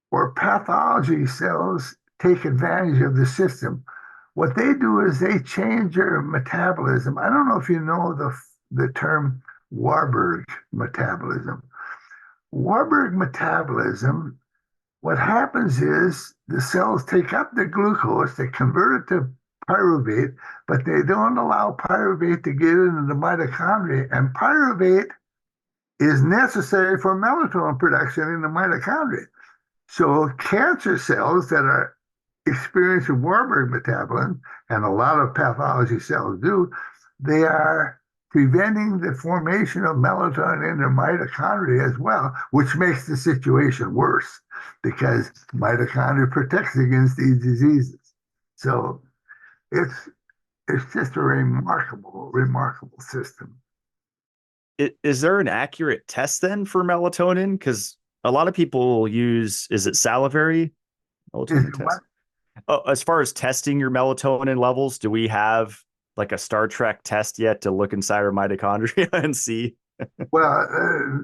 or pathology cells take advantage of the system. What they do is they change your metabolism. I don't know if you know the term Warburg metabolism. Warburg metabolism, what happens is the cells take up the glucose, they convert it to pyruvate, but they don't allow pyruvate to get into the mitochondria. And pyruvate is necessary for melatonin production in the mitochondria. So cancer cells that are experiencing Warburg metabolism, and a lot of pathology cells do, they are preventing the formation of melatonin in their mitochondria as well, which makes the situation worse because mitochondria protects against these diseases. So it's it's just a remarkable system. Is there an accurate test then for melatonin? Because a lot of people use, is it salivary Is melatonin it what? test? Oh, as far as testing your melatonin levels, do we have like a Star Trek test yet to look inside our mitochondria and see? Well,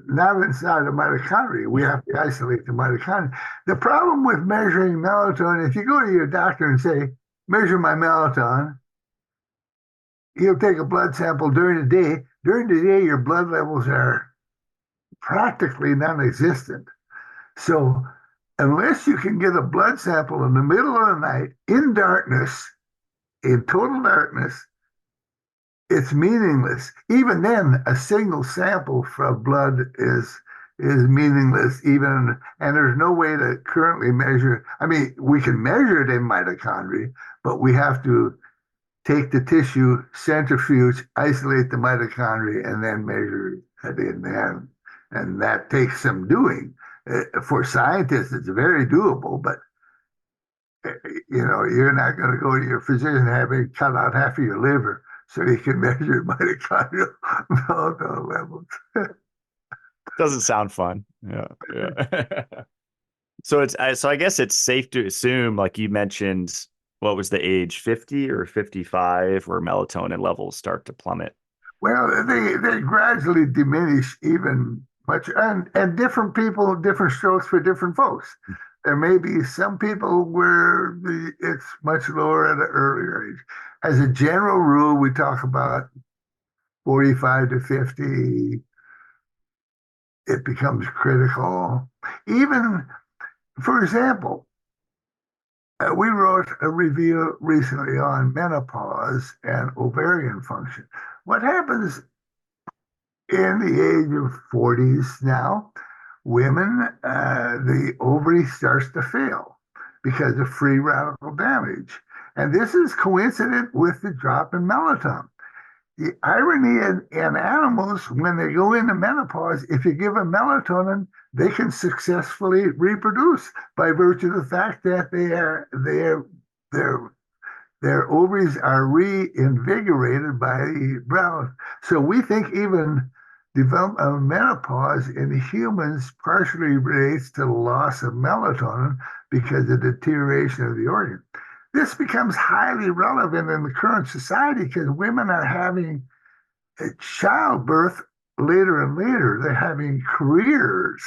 not inside the mitochondria. We have to isolate the mitochondria. The problem with measuring melatonin, if you go to your doctor and say, measure my melatonin, he'll take a blood sample during the day. During the day, your blood levels are practically non-existent. So unless you can get a blood sample in the middle of the night in darkness, in total darkness, it's meaningless. Even then, a single sample from blood is meaningless. Even and there's no way to currently measure. I mean, we can measure it in mitochondria, but we have to take the tissue, centrifuge, isolate the mitochondria, and then measure it in there. And that takes some doing. For scientists, it's very doable, but you're not going to go to your physician having cut out half of your liver so you can measure mitochondrial melatonin levels. Doesn't sound fun. Yeah, yeah. So I guess it's safe to assume, like you mentioned, what was the age, 50 or 55, where melatonin levels start to plummet? Well, they gradually diminish even much, and different people, different strokes for different folks. There may be some people where it's much lower at an earlier age. As a general rule, we talk about 45 to 50, it becomes critical. Even, for example, We wrote a review recently on menopause and ovarian function. What happens in the age of 40s now? Women, the ovary starts to fail because of free radical damage. And this is coincident with the drop in melatonin. The irony in animals, when they go into menopause, if you give them melatonin, they can successfully reproduce by virtue of the fact that their their ovaries are reinvigorated by the brown. So we think even development of menopause in humans partially relates to the loss of melatonin because of deterioration of the organ. This becomes highly relevant in the current society because women are having a childbirth later and later. They're having careers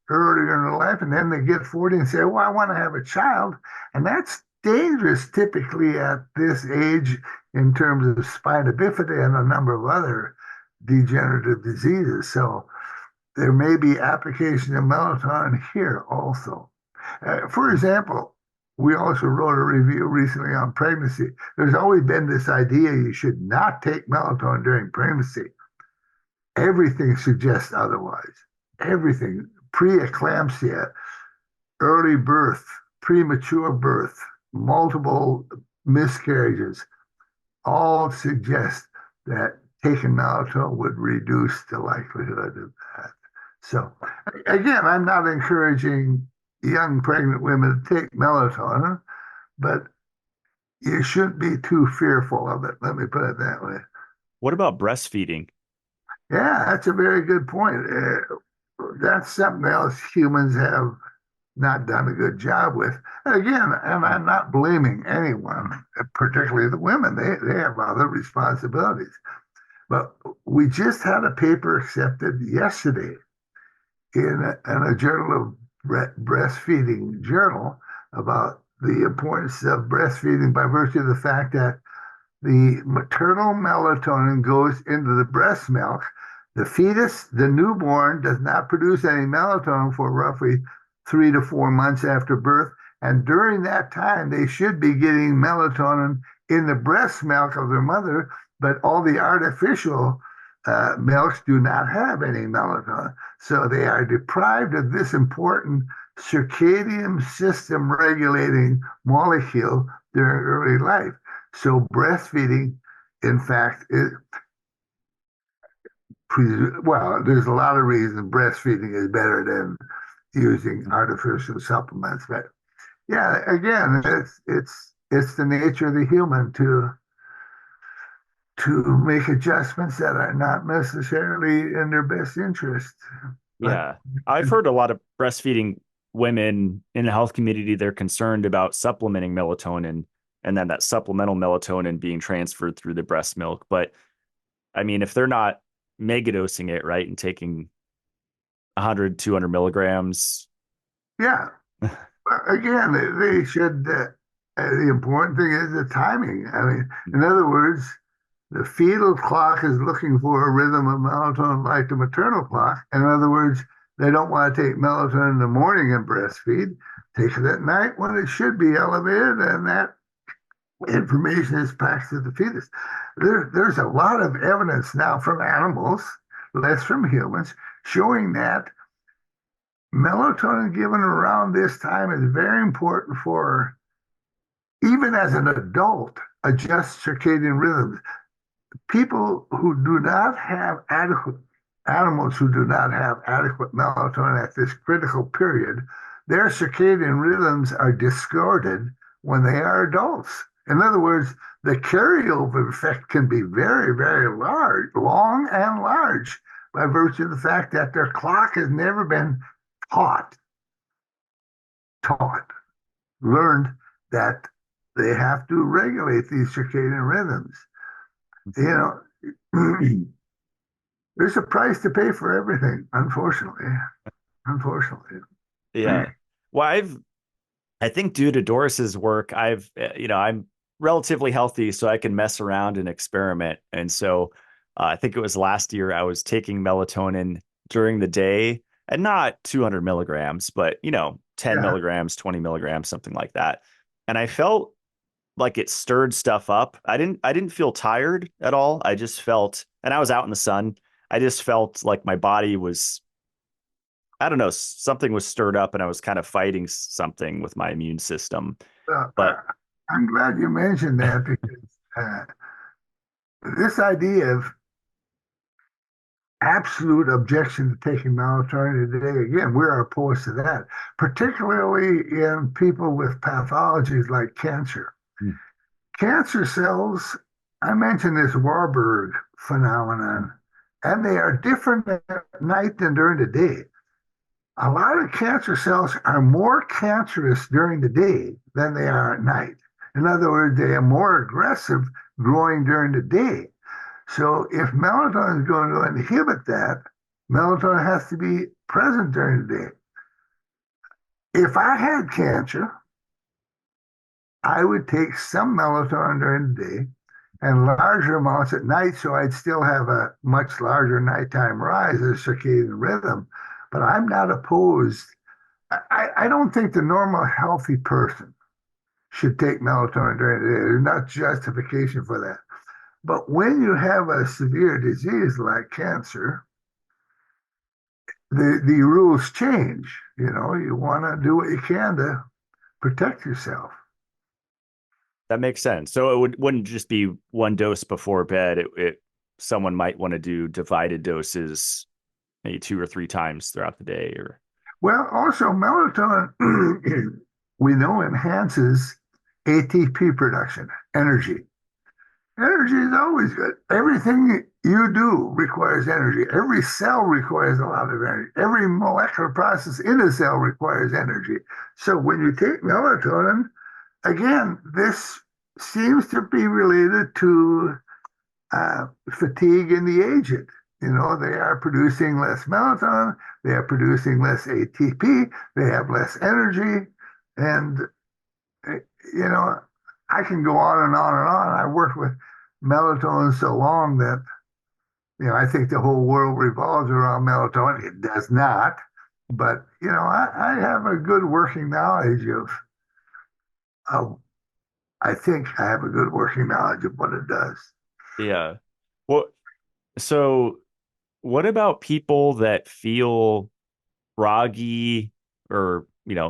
earlier in their life, and then they get 40 and say, well, I want to have a child. And that's dangerous typically at this age in terms of spina bifida and a number of other degenerative diseases. So there may be application of melatonin here also. For example, we also wrote a review recently on pregnancy. There's always been this idea you should not take melatonin during pregnancy. Everything suggests otherwise. Everything, preeclampsia, early birth, premature birth, multiple miscarriages, all suggest that taking melatonin would reduce the likelihood of that. So, again, I'm not encouraging young pregnant women to take melatonin, but you shouldn't be too fearful of it. Let me put it that way. What about breastfeeding? Yeah, that's a very good point. That's something else humans have not done a good job with. Again, and I'm not blaming anyone, particularly the women. They have other responsibilities. But we just had a paper accepted yesterday in a journal of breastfeeding journal about the importance of breastfeeding by virtue of the fact that the maternal melatonin goes into the breast milk. The fetus, the newborn, does not produce any melatonin for roughly 3 to 4 months after birth. And during that time, they should be getting melatonin in the breast milk of their mother, but all the artificial milks do not have any melatonin. So they are deprived of this important circadian system regulating molecule during early life. So breastfeeding, in fact, well, there's a lot of reasons breastfeeding is better than using artificial supplements. But yeah, again, it's the nature of the human to make adjustments that are not necessarily in their best interest. But Yeah. I've heard a lot of breastfeeding women in the health community, they're concerned about supplementing melatonin and then that supplemental melatonin being transferred through the breast milk. But I mean, if they're not megadosing it, right, and taking 100, 200 milligrams. yeah, again, they should. The important thing is the timing. I mean, in other words, the fetal clock is looking for a rhythm of melatonin like the maternal clock. In other words, they don't want to take melatonin in the morning and breastfeed. Take it at night when it should be elevated, and that information is passed to the fetus. There's a lot of evidence now from animals, less from humans, showing that melatonin given around this time is very important for, even as an adult, adjust circadian rhythms. People who do not have adequate, animals who do not have adequate melatonin at this critical period, their circadian rhythms are distorted when they are adults. In other words, the carryover effect can be very, very large, long and large, by virtue of the fact that their clock has never been taught, taught, learned that they have to regulate these circadian rhythms. You know, there's a price to pay for everything, unfortunately. Unfortunately. Yeah. Well, I think due to Doris's work, I'm relatively healthy, so I can mess around and experiment. And so I think it was last year I was taking melatonin during the day and not 200 milligrams, but 10 Yeah. milligrams, 20 milligrams, something like that. and I felt like it stirred stuff up. I didn't feel tired at all. I just felt, and I was out in the sun. I just felt like my body was, I don't know, something was stirred up and I was kind of fighting something with my immune system. Well, But I'm glad you mentioned that because this idea of absolute objection to taking melatonin today, again, we're opposed to that, particularly in people with pathologies like cancer. mm, Cancer cells, I mentioned this Warburg phenomenon, and they are different at night than during the day. A lot of cancer cells are more cancerous during the day than they are at night. In other words, they are more aggressive growing during the day. So if melatonin is going to inhibit that, melatonin has to be present during the day. If I had cancer, I would take some melatonin during the day and larger amounts at night, so I'd still have a much larger nighttime rise of circadian rhythm. But I'm not opposed. I don't think the normal healthy person should take melatonin during the day. There's not justification for that. But when you have a severe disease like cancer, the rules change. You want to do what you can to protect yourself. that makes sense. So wouldn't just be one dose before bed. Someone might want to do divided doses, maybe 2 or 3 times throughout the day, or Well, also melatonin, we know enhances ATP production, energy. Energy is always good. Everything you do requires energy. Every cell requires a lot of energy. Every molecular process in a cell requires energy. So when you take melatonin, again, this seems to be related to fatigue in the aged. They are producing less melatonin, they are producing less ATP, they have less energy, and you know, I can go on and on and on. I worked with melatonin so long that I think the whole world revolves around melatonin. It does not, but I have a good working knowledge of. I think I have a good working knowledge of what it does. yeah. Well, so what about people that feel groggy or,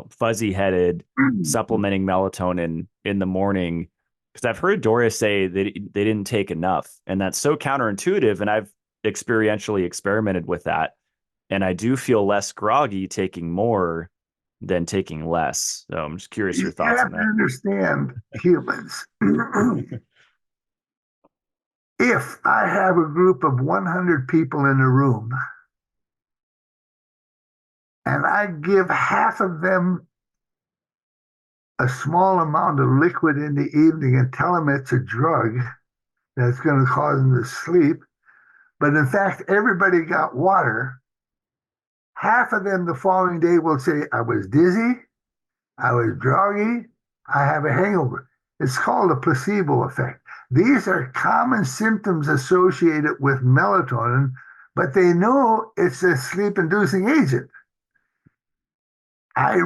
fuzzy headed, supplementing melatonin in the morning? Because I've heard Doris say that they didn't take enough, and that's so counterintuitive. And I've experientially experimented with that, and I do feel less groggy taking more than taking less. So I'm just curious your You thoughts on have to that. understand humans. If I have a group of 100 people in a room and I give half of them a small amount of liquid in the evening and tell them it's a drug that's going to cause them to sleep, but in fact, everybody got water, half of them the following day will say, I was dizzy, I was groggy, I have a hangover. It's called a placebo effect. These are common symptoms associated with melatonin, but they know it's a sleep-inducing agent. I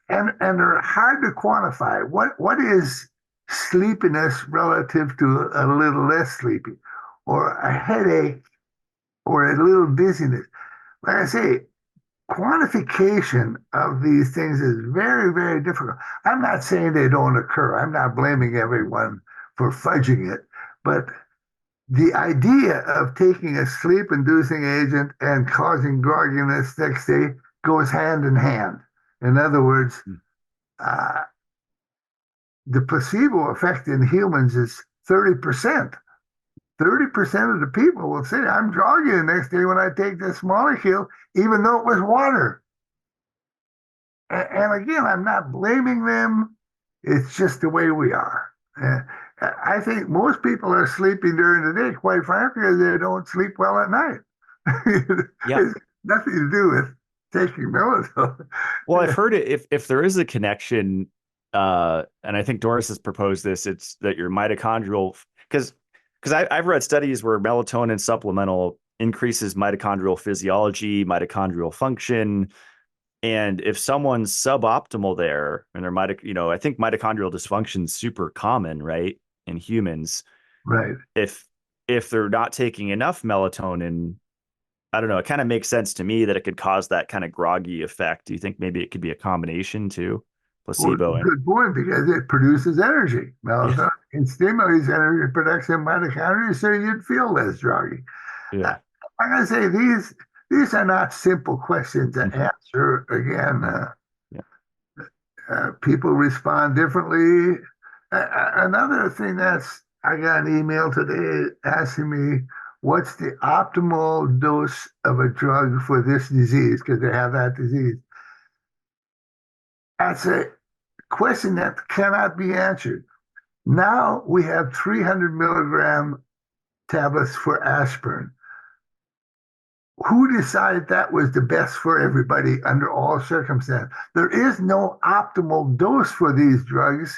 and they're hard to quantify. What is sleepiness relative to a little less sleepy, or a headache, or a little dizziness? Like I say, quantification of these things is very, very difficult. I'm not saying they don't occur. I'm not blaming everyone for fudging it, but the idea of taking a sleep-inducing agent and causing grogginess next day goes hand in hand. In other words, uh, the placebo effect in humans is 30%. 30% of the people will say, I'm groggy the next day when I take this molecule, even though it was water. And again, I'm not blaming them. It's just the way we are. I think most people are sleeping during the day, quite frankly, because they don't sleep well at night. Yeah. It's nothing to do with taking melatonin. Well, I've heard it, if there is a connection, and I think Doris has proposed this, it's that your mitochondrial, because I've read studies where melatonin supplemental increases mitochondrial physiology, mitochondrial function, And if someone's suboptimal there, and I think mitochondrial dysfunction is super common, right, in humans. Right. If they're not taking enough melatonin, I don't know. It kind of makes sense to me that it could cause that kind of groggy effect. Do you think maybe it could be a combination too, Well, placebo and good point, because it produces energy. yeah, Melatonin it stimulates energy production in mitochondria, so you'd feel less druggy. yeah, Uh, Like I say, these are not simple questions to answer. Again, yeah. people respond differently. Another thing I got an email today asking me what's the optimal dose of a drug for this disease because they have that disease. That's a question that cannot be answered. Now we have 300 milligram tablets for aspirin. Who decided that was the best for everybody under all circumstances? There is no optimal dose for these drugs.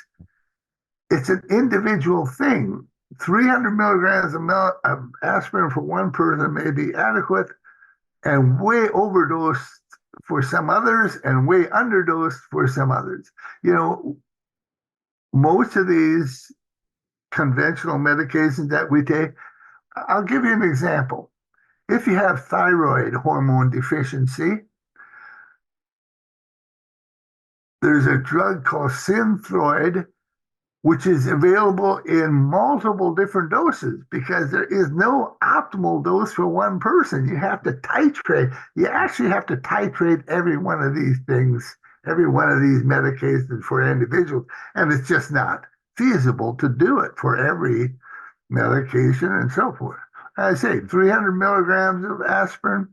It's an individual thing. 300 milligrams of aspirin for one person may be adequate and way overdosed for some others and way underdosed for some others. You know, most of these conventional medications that we take, I'll give you an example. If you have thyroid hormone deficiency, there's a drug called Synthroid, which is available in multiple different doses because there is no optimal dose for one person. You have to titrate. You actually have to titrate every one of these things, every one of these medications for individuals. And it's just not feasible to do it for every medication and so forth. I say 300 milligrams of aspirin,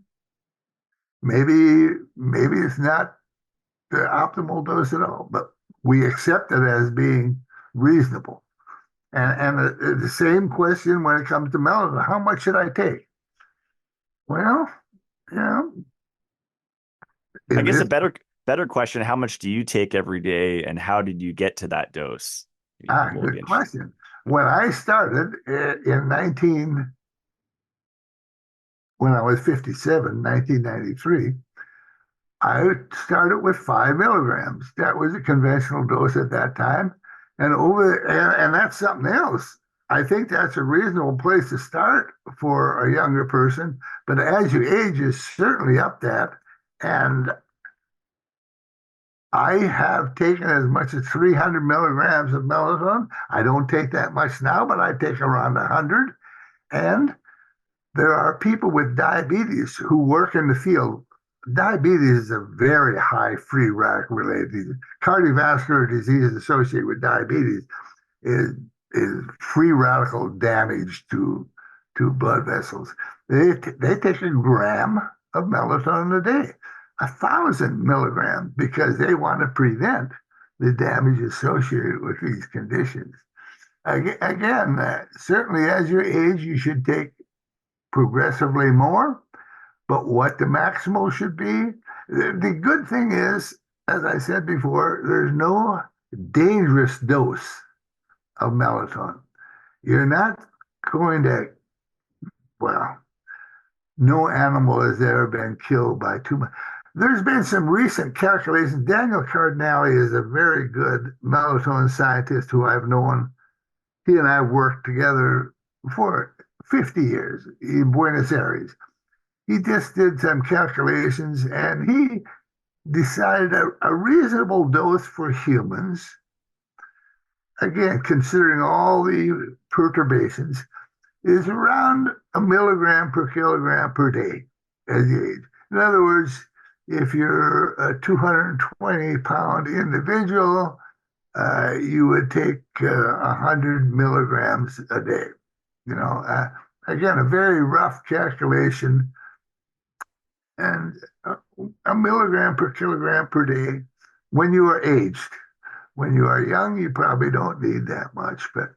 maybe it's not the optimal dose at all, but we accept it as being reasonable. And the same question when it comes to melatonin, how much should I take? Well, you know, I in guess a this better question: how much do you take every day, and how did you get to that dose? People would be good interested. question. When I started in 19, when I was 57, 1993, I started with 5 milligrams. That was a conventional dose at that time. And that's something else. I think that's a reasonable place to start for a younger person. But as you age, you certainly up that. And I have taken as much as 300 milligrams of melatonin. I don't take that much now, but I take around 100. And there are people with diabetes who work in the field. Diabetes is a very high free radical related disease. Cardiovascular disease associated with diabetes is, is free radical damage to blood vessels. They take a gram of melatonin a day, 1,000 milligrams, because they want to prevent the damage associated with these conditions. Again, certainly as you age, you should take progressively more, but what the maximal should be, the good thing is, as I said before, there's no dangerous dose of melatonin. You're not going to, well, no animal has ever been killed by too much. There's been some recent calculations. Daniel Cardinale is a very good melatonin scientist who I've known. He and I worked together for 50 years in Buenos Aires. He just did some calculations and he decided a reasonable dose for humans, again, considering all the perturbations, is around a milligram per kilogram per day as you age. In other words, if you're a 220-pound individual, you would take 100 milligrams a day. You know, again, a very rough calculation, and a milligram per kilogram per day when you are aged. When you are young, you probably don't need that much, but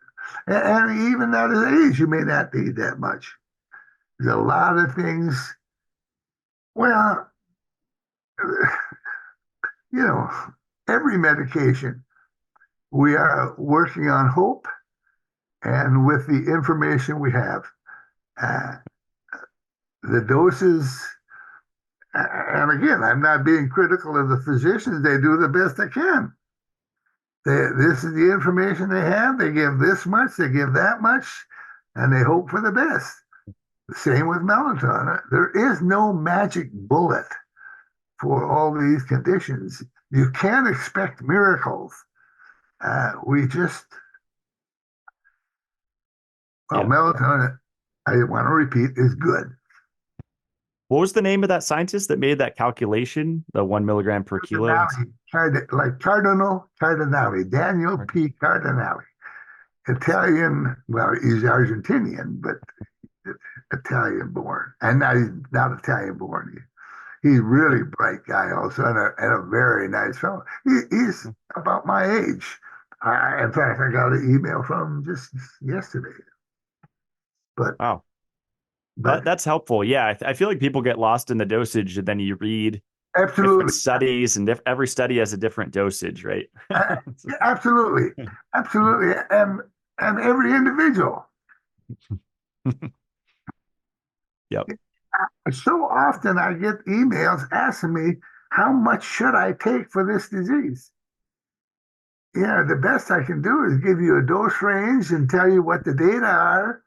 and even at an age, you may not need that much. There's a lot of things. Well, you know, every medication, we are working on hope and with the information we have. Uh, the doses, And again, I'm not being critical of the physicians. They do the best they can. This is the information they have. They give this much, they give that much, and they hope for the best. Same with melatonin. There is no magic bullet for all these conditions. You can't expect miracles. We just, well, Yeah. melatonin, I want to repeat, is good. What was the name of that scientist that made that calculation? The 1 milligram per kilo? Like Cardinale, Daniel P. Cardinale, Italian, well, he's Argentinian, but Italian born, and not Italian born. He's really bright guy also, and a very nice fellow. He's about my age. In fact, I got an email from him just yesterday. But Wow. but That's helpful. Yeah. I feel like people get lost in the dosage and then you read different absolutely, studies and every study has a different dosage, right? uh, absolutely, absolutely, and every individual. Yep. So often I get emails asking me, how much should I take for this disease? Yeah, the best I can do is give you a dose range and tell you what the data are.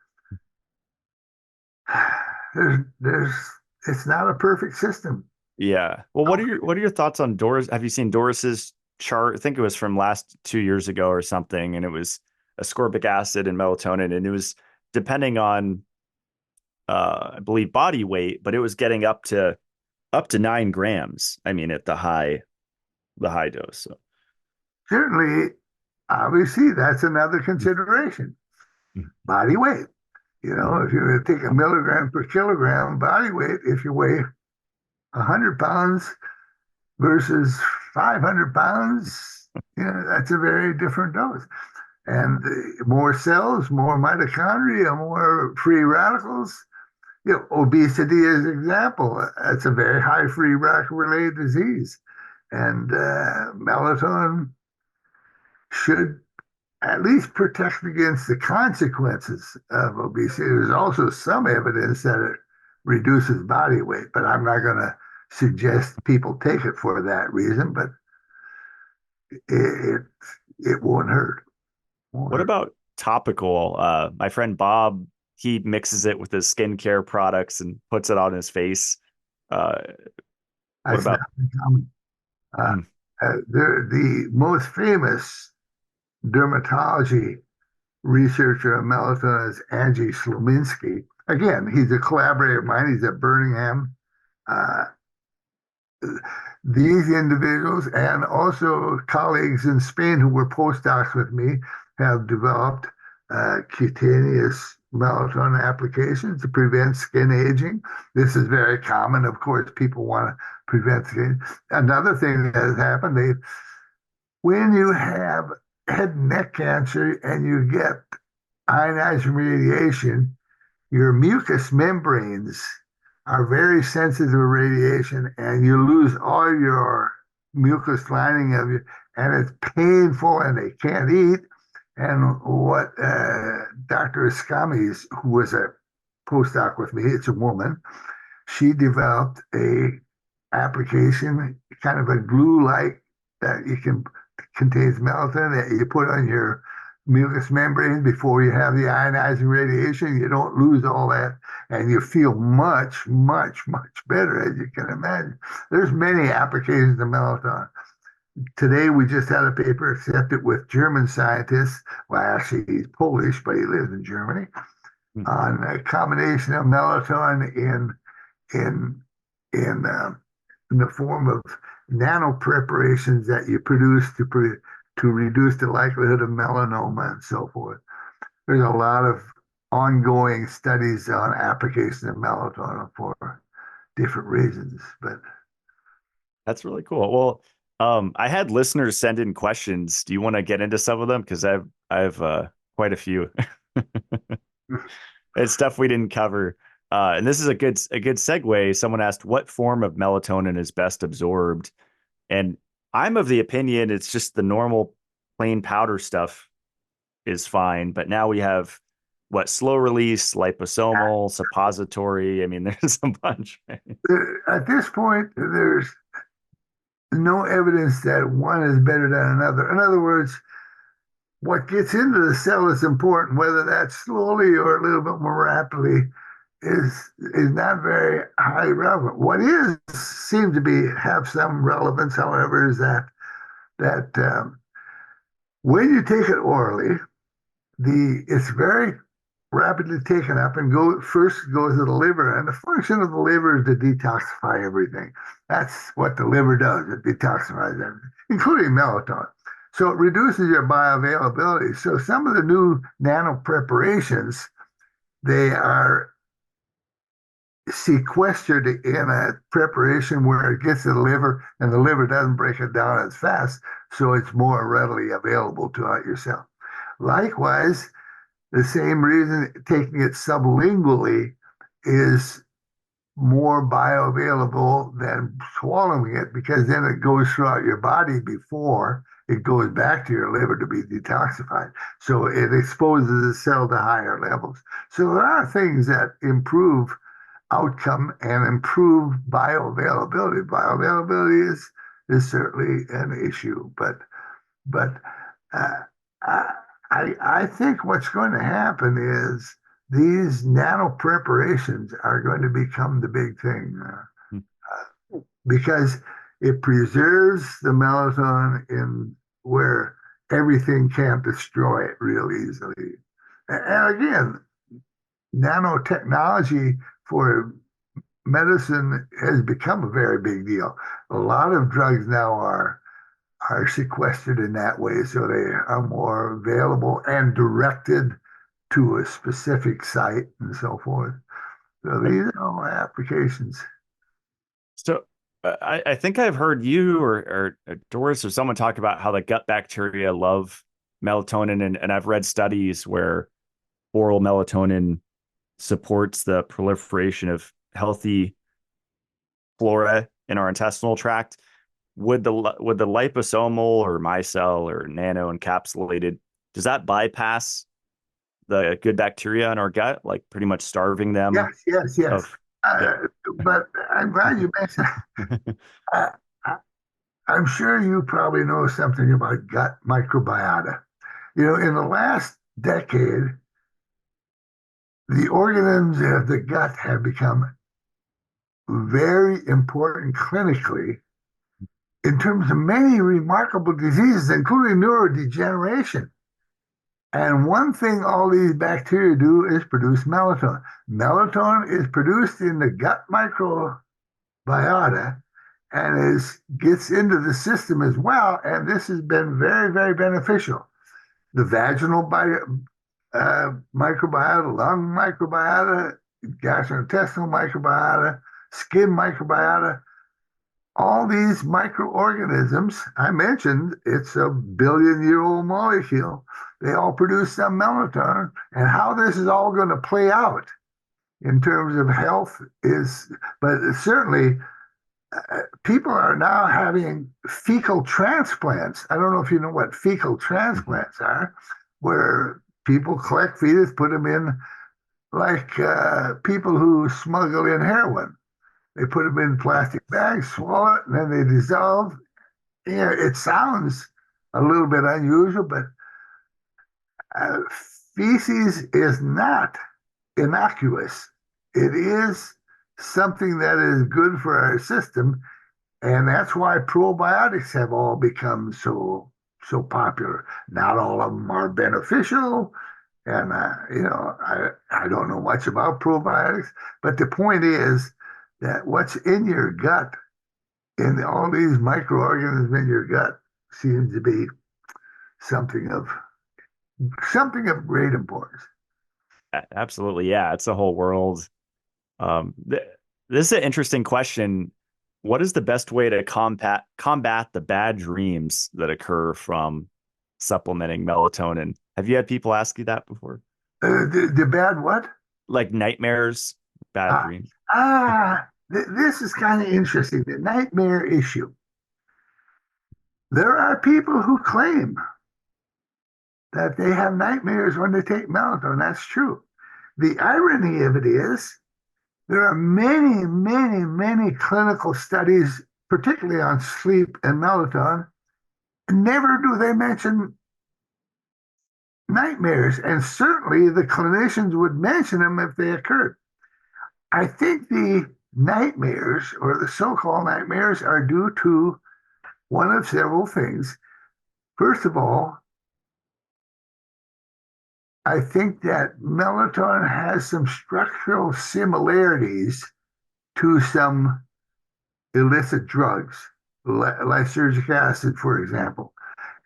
There's, it's not a perfect system. Yeah. Well, what are your thoughts on Doris? Have you seen Doris's chart? I think it was from last 2 years ago or something, and it was ascorbic acid and melatonin, and it was depending on I believe body weight, but it was getting up to 9 grams. I mean, at the high dose. So. Certainly, obviously, that's another consideration. Body weight. If you take a milligram per kilogram body weight, if you weigh 100 pounds versus 500 pounds, that's a very different dose. And more cells, more mitochondria, more free radicals. Obesity is an example. It's a very high free radical related disease. And melatonin should at least protect against the consequences of obesity. There's also some evidence that it reduces body weight, but I'm not going to suggest people take it for that reason, but it, it won't hurt. Won't What hurt. about topical? My friend Bob, he mixes it with his skincare products and puts it on his face. Uh, what That's not about? uncommon. Uh, Hmm, the most famous dermatology researcher of melatonin is Angie Slominski. Again, he's a collaborator of mine. He's at Birmingham. Uh, these individuals and also colleagues in Spain who were postdocs with me have developed cutaneous melatonin applications to prevent skin aging. This is very common. Of course, people want to prevent skin. Another thing that has happened, when you have head and neck cancer and you get ionizing radiation, your mucous membranes are very sensitive to radiation and you lose all your mucous lining of you and it's painful and they can't eat. And what Dr. Escamis, who was a postdoc with me, it's a woman, she developed a application, kind of a glue-like that you can contains melatonin that you put on your mucous membrane before you have the ionizing radiation. You don't lose all that, and you feel much, much, much better, as you can imagine. There's many applications of melatonin. Today, we just had a paper accepted with German scientists. Well, actually, he's Polish, but he lives in Germany, hmm. on a combination of melatonin in in the form of nano preparations that you produce to reduce the likelihood of melanoma and so forth. There's a lot of ongoing studies on application of melatonin for different reasons, but That's really cool. Well, I had listeners send in questions. Do you want to get into some of them? Because I've quite a few. It's stuff we didn't cover. And this is a good segue. Someone asked what form of melatonin is best absorbed. And I'm of the opinion it's just the normal plain powder stuff is fine. But now we have what, slow release, liposomal, suppository. I mean, there's a bunch, right? At this point, there's no evidence that one is better than another. In other words, what gets into the cell is important, whether that's slowly or a little bit more rapidly is not very highly relevant. What is seems to be have some relevance, however, is that when you take it orally, the it's very rapidly taken up and first goes to the liver, and the function of the liver is to detoxify everything. That's what the liver does. It detoxifies everything, including melatonin. So it reduces your bioavailability. So some of the new nano preparations, they are sequestered in a preparation where it gets to the liver and the liver doesn't break it down as fast, so it's more readily available throughout your cell. Likewise, the same reason taking it sublingually is more bioavailable than swallowing it, because then it goes throughout your body before it goes back to your liver to be detoxified. So it exposes the cell to higher levels. So there are things that improve outcome and improve bioavailability. Bioavailability is certainly an issue, but uh, I think what's going to happen is these nano preparations are going to become the big thing because it preserves the melatonin in where everything can't destroy it real easily. And again, nanotechnology for medicine has become a very big deal. A lot of drugs now are sequestered in that way, so they are more available and directed to a specific site and so forth. So these are all applications. So I think I've heard you or Doris or someone talk about how the gut bacteria love melatonin, and I've read studies where oral melatonin supports the proliferation of healthy flora in our intestinal tract. Would the liposomal or micelle or nano encapsulated, does that bypass the good bacteria in our gut, like pretty much starving them Yes, yes, yes. of yeah. Uh, but I'm glad you mentioned. Uh, I'm sure you probably know something about gut microbiota. You know, in the last decade, the organisms of the gut have become very important clinically in terms of many remarkable diseases, including neurodegeneration. And one thing all these bacteria do is produce melatonin. Melatonin is produced in the gut microbiota and gets into the system as well. And this has been very, very beneficial. The vaginal microbiota, lung microbiota, gastrointestinal microbiota, skin microbiota, all these microorganisms I mentioned, it's a billion-year-old molecule. They all produce some melatonin, and how this is all going to play out in terms of health but certainly people are now having fecal transplants. I don't know if you know what fecal transplants are, where people collect fetus, put them in like people who smuggle in heroin. They put them in plastic bags, swallow it, and then they dissolve. Yeah, it sounds a little bit unusual, but uh, feces is not innocuous. It is something that is good for our system, and that's why probiotics have all become so popular. Not all of them are beneficial, and I don't know much about probiotics, but the point is that what's in your gut, in all these microorganisms in your gut, seems to be something of something of great importance. Absolutely, yeah, it's a whole world. This is an interesting question. What is the best way to combat the bad dreams that occur from supplementing melatonin? Have you had people ask you that before? The bad what? Like nightmares, bad Ah, dreams? this is kind of interesting. The nightmare issue. There are people who claim that they have nightmares when they take melatonin. That's true. The irony of it is there are many, many, many clinical studies, particularly on sleep and melatonin. Never do they mention nightmares, and certainly the clinicians would mention them if they occurred. I think the nightmares, or the so-called nightmares, are due to one of several things. First of all, I think that melatonin has some structural similarities to some illicit drugs, lysergic acid, for example.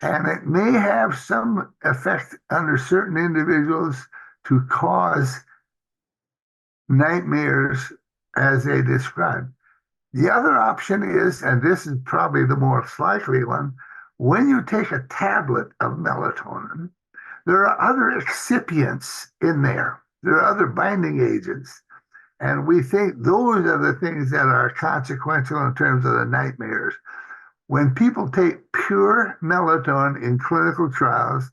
And it may have some effect under certain individuals to cause nightmares as they describe. The other option is, and this is probably the more likely one, when you take a tablet of melatonin, there are other excipients in there. There are other binding agents. And we think those are the things that are consequential in terms of the nightmares. When people take pure melatonin in clinical trials,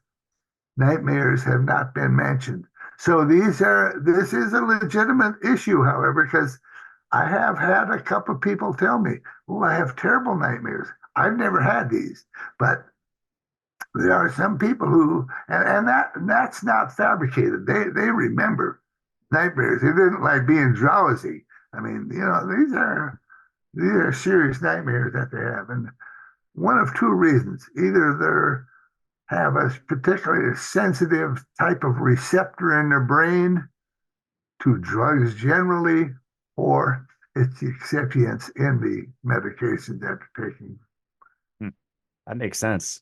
nightmares have not been mentioned. So this is a legitimate issue, however, because I have had a couple of people tell me, oh, I have terrible nightmares. I've never had these, but there are some people who, and that's not fabricated. They remember nightmares. They didn't like being drowsy. I mean, these are serious nightmares that they have, and one of two reasons: either they have a particularly sensitive type of receptor in their brain to drugs generally, or it's the excipients in the medication that they're taking. That makes sense.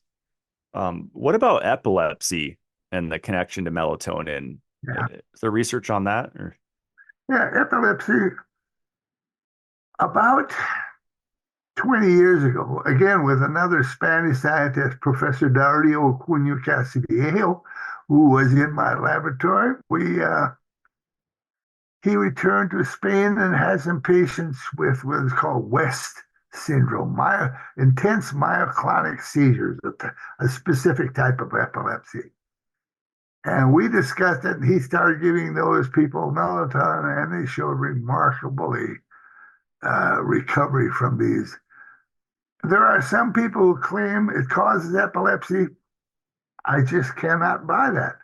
What about epilepsy and the connection to melatonin? Yeah, Is there research on that? Or? yeah, epilepsy. About 20 years ago, again with another Spanish scientist, Professor Dario Cunha Castillo, who was in my laboratory, he returned to Spain and had some patients with what is called West syndrome, intense myoclonic seizures, a specific type of epilepsy. And we discussed it, and he started giving those people melatonin, and they showed remarkably recovery from these. There are some people who claim it causes epilepsy. I just cannot buy that.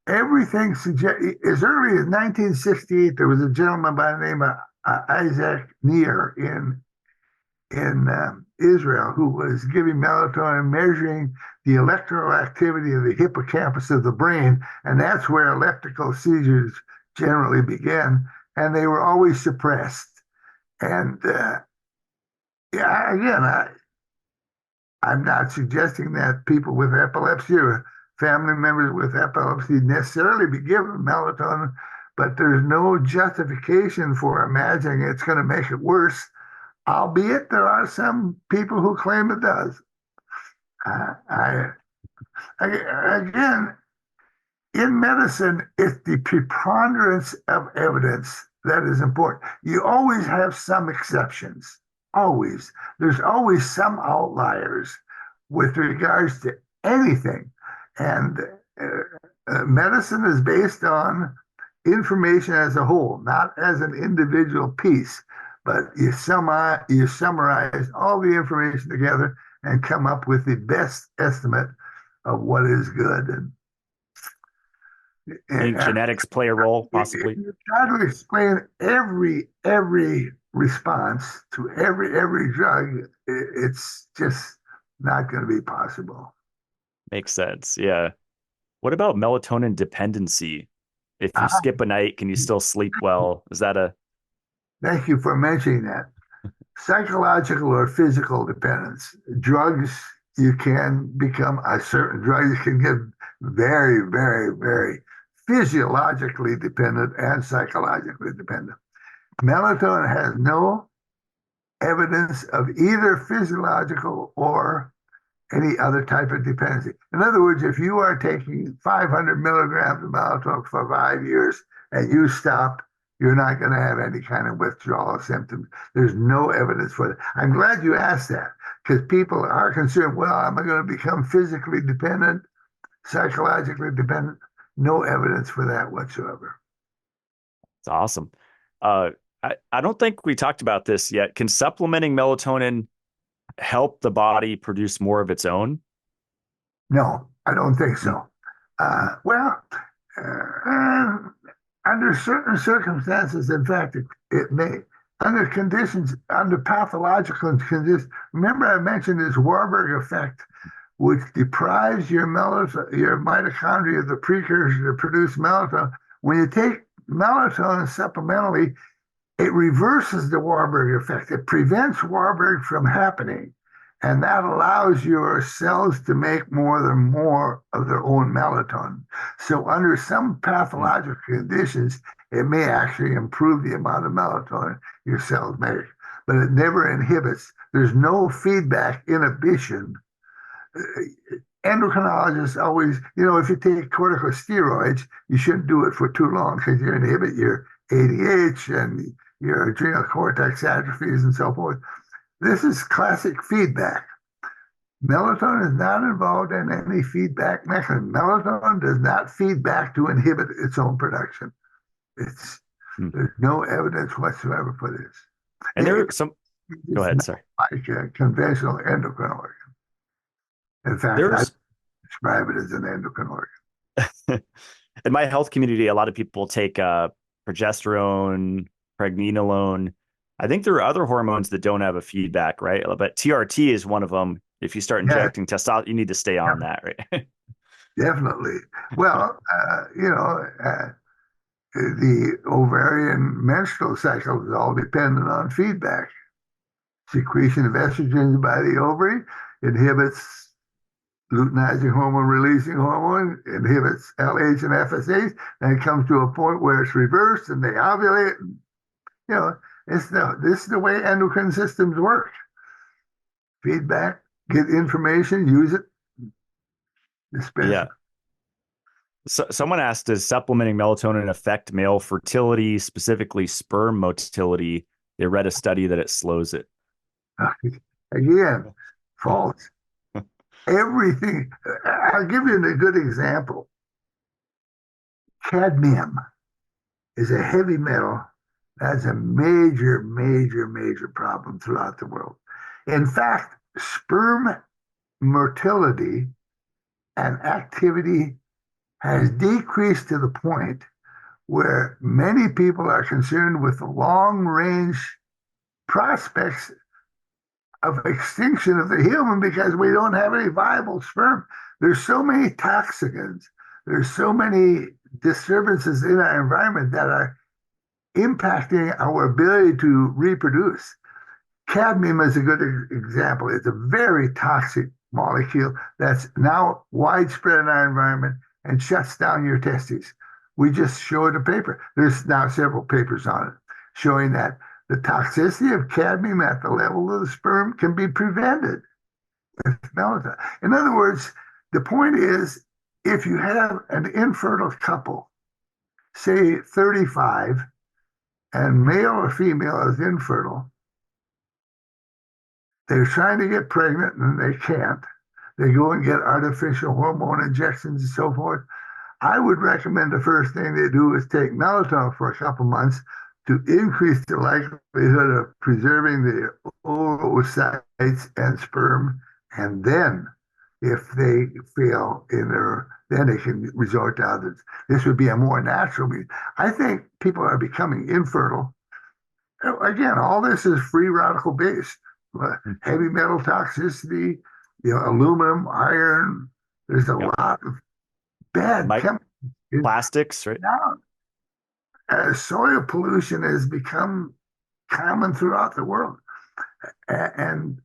Everything suggests, as early as 1968, there was a gentleman by the name of Isaac Neer in Israel who was giving melatonin, measuring the electrical activity of the hippocampus of the brain, and that's where epileptical seizures generally begin, and they were always suppressed. And yeah, again, I'm not suggesting that people with epilepsy or family members with epilepsy necessarily be given melatonin, but there's no justification for imagining it's going to make it worse, albeit there are some people who claim it does. Again, in medicine, it's the preponderance of evidence that is important. You always have some exceptions. Always. There's always some outliers with regards to anything. And medicine is based on information as a whole, not as an individual piece, but you summarize all the information together and come up with the best estimate of what is good. Think genetics play a role, possibly? You try to explain every response to every drug, it's just not going to be possible. Makes sense. Yeah. What about melatonin dependency? If you skip a night, can you still sleep well? Is that a... Thank you for mentioning that. Psychological or physical dependence. Drugs, you can become a certain drug. You can get very, very, very physiologically dependent and psychologically dependent. Melatonin has no evidence of either physiological or any other type of dependency. In other words, if you are taking 500 milligrams of melatonin for 5 years and you stop, you're not going to have any kind of withdrawal symptoms. There's no evidence for that. I'm glad you asked that because people are concerned, well, am I going to become physically dependent? psychologically dependent. No evidence for that whatsoever. It's awesome. Uh, I don't think we talked about this yet. Can supplementing melatonin help the body produce more of its own? No, I don't think Mm. so. Well, uh, under certain circumstances, in fact, it may. Under conditions, under pathological conditions, remember I mentioned this Warburg effect, which deprives your your mitochondria of the precursor to produce melatonin. When you take melatonin supplementally, it reverses the Warburg effect. It prevents Warburg from happening. And that allows your cells to make more of their own melatonin. So under some Mm. pathological conditions, it may actually improve the amount of melatonin your cells make, but it never inhibits. There's no feedback inhibition. Endocrinologists always, if you take corticosteroids, you shouldn't do it for too long because you inhibit your ADH and your adrenal cortex atrophies and so forth. This is classic feedback. Melatonin is not involved in any feedback mechanism. Melatonin does not feed back to inhibit its own production. It's Mm. There's no evidence whatsoever for this. And there It, are some, go it's ahead, not sorry. like a conventional endocrine organ. In fact, I There's describe it as an endocrine organ. in my health community, a lot of people take progesterone, pregnenolone. I think there are other hormones that don't have a feedback, right? But TRT is one of them. If you start Yeah, injecting testosterone, you need to stay on that, right? definitely. Well, the ovarian menstrual cycle is all dependent on feedback. Secretion of estrogens by the ovary inhibits luteinizing hormone releasing hormone, inhibits LH and FSH, and it comes to a point where it's reversed and they ovulate. You know, this is the way endocrine systems work. Feedback, get information, use it, especially. Yeah. So, someone asked, does supplementing melatonin affect male fertility, specifically sperm motility? They read a study that it slows it. Again, false. Everything. I'll give you a good example. Cadmium is a heavy metal. That's a major, major, major problem throughout the world. In fact, sperm motility and activity has decreased to the point where many people are concerned with the long range prospects of extinction of the human because we don't have any viable sperm. There's so many toxins, there's so many disturbances in our environment that are impacting our ability to reproduce. Cadmium is a good example. It's a very toxic molecule that's now widespread in our environment and shuts down your testes. We just showed a paper. There's now several papers on it showing that the toxicity of cadmium at the level of the sperm can be prevented with melatonin. In other words, the point is if you have an infertile couple, say 35, and male or female is infertile, they're trying to get pregnant and they can't. They go and get artificial hormone injections and so forth. I would recommend the first thing they do is take melatonin for a couple months to increase the likelihood of preserving the oocytes and sperm. And then, if they fail in their, then they can resort to others. This would be a more natural means. I think people are becoming infertile. Again, all this is free radical based. Heavy metal toxicity, aluminum, iron. There's a Yeah. lot of bad Mike, chemicals. plastics, right? Now, soil pollution has become common throughout the world, and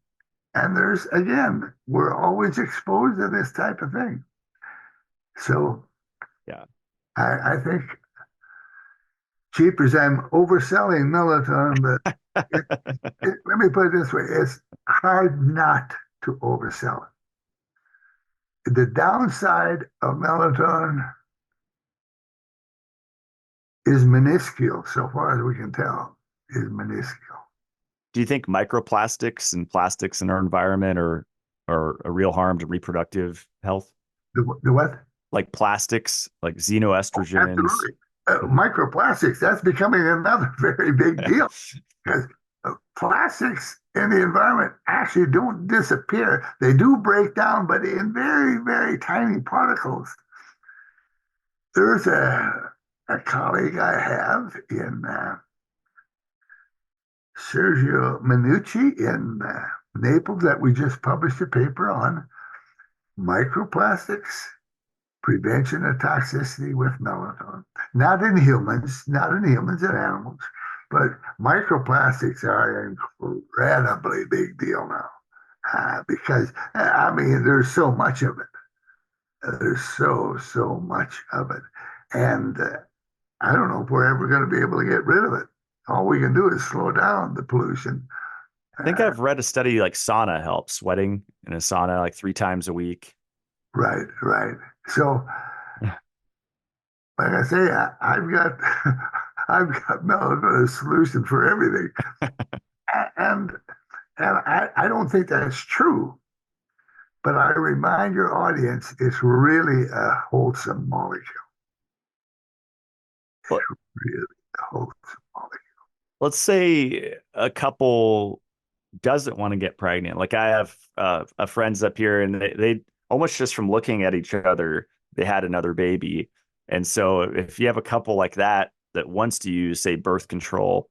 there's again, we're always exposed to this type of thing. So Yeah. I think cheapers, I'm overselling melatonin, but let me put it this way: it's hard not to oversell it. The downside of melatonin is minuscule, so far as we can tell, is minuscule. Do you think microplastics and plastics in our environment are a real harm to reproductive health? The what? like plastics, like xenoestrogens. Absolutely. Microplastics, that's becoming another very big deal because plastics in the environment actually don't disappear. They do break down, but in very, very tiny particles. There's a colleague I have in Sergio Minucci in Naples that we just published a paper on microplastics prevention of toxicity with melatonin. Not in humans, not in humans and animals, but microplastics are an incredibly big deal now because, I mean, there's so much of it. There's so much of it. And I don't know if we're ever going to be able to get rid of it. All we can do is slow down the pollution. I think I've read a study like sauna helps, sweating in a sauna like 3 times a week. Right, right. So, like I say, I've got I've got melatonin solution for everything, and I don't think that's true. But I remind your audience, it's really a wholesome molecule. But Really a wholesome molecule. let's say a couple doesn't want to get pregnant. Like I have friends up here, and they almost just from looking at each other, they had another baby. And so if you have a couple like that that wants to use, say, birth control,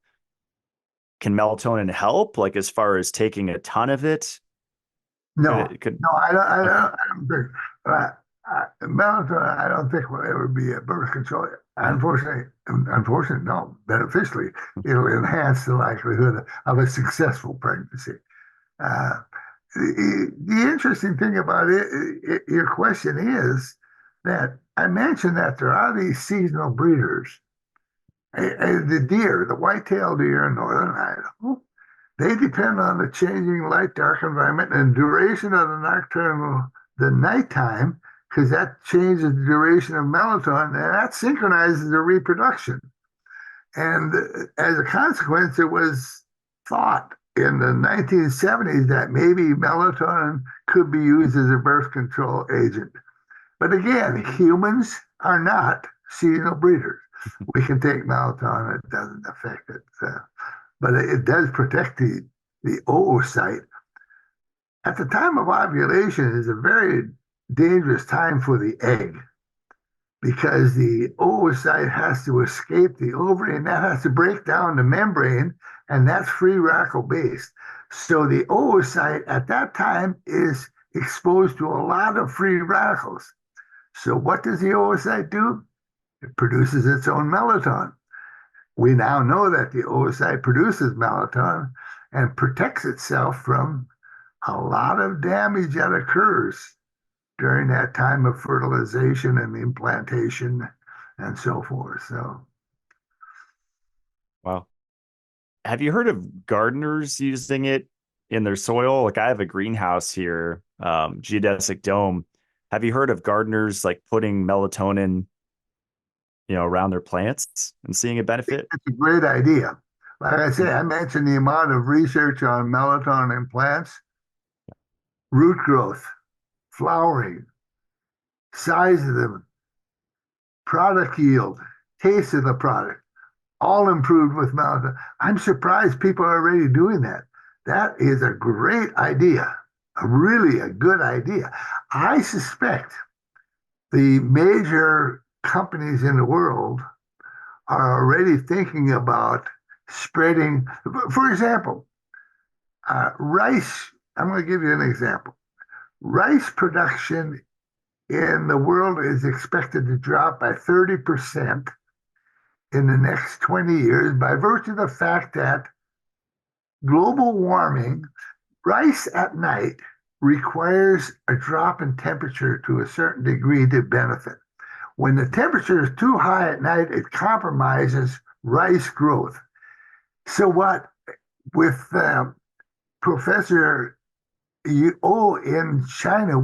can melatonin help? Like as far as taking a ton of it? No, Could no, okay. I don't think melatonin. I don't think will ever be a birth control. Unfortunately, no. Beneficially, it'll enhance the likelihood of a successful pregnancy. Uh, the interesting thing about your question is that I mentioned that there are these seasonal breeders. The deer, the white-tailed deer in northern Idaho, they depend on the changing light-dark environment and duration of the nighttime, because that changes the duration of melatonin, and that synchronizes their reproduction. And as a consequence, it was thought in the 1970s that maybe melatonin could be used as a birth control agent. But again, humans are not seasonal breeders. We can take melatonin, it doesn't affect it. But it does protect the oocyte. At the time of ovulation is a very dangerous time for the egg because the oocyte has to escape the ovary and that has to break down the membrane, and that's free radical based. So the oocyte at that time is exposed to a lot of free radicals. So what does the oocyte do? It produces its own melatonin. We now know that the oocyte produces melatonin and protects itself from a lot of damage that occurs during that time of fertilization and implantation and so forth. So, Wow. Have you heard of gardeners using it in their soil? Like I have a greenhouse here, geodesic dome. Have you heard of gardeners like putting melatonin, around their plants and seeing a benefit? it's a great idea. Like I say, I mentioned the amount of research on melatonin in plants, root growth, flowering, size of them, product yield, taste of the product, all improved with melatonin. I'm surprised people are already doing that. That is a great idea, really a good idea. I suspect the major companies in the world are already thinking about spreading, for example, rice. I'm going to give you an example. Rice production in the world is expected to drop by 30% in the next 20 years by virtue of the fact that global warming, rice at night requires a drop in temperature to a certain degree to benefit. When the temperature is too high at night, it compromises rice growth. So what with Professor in China,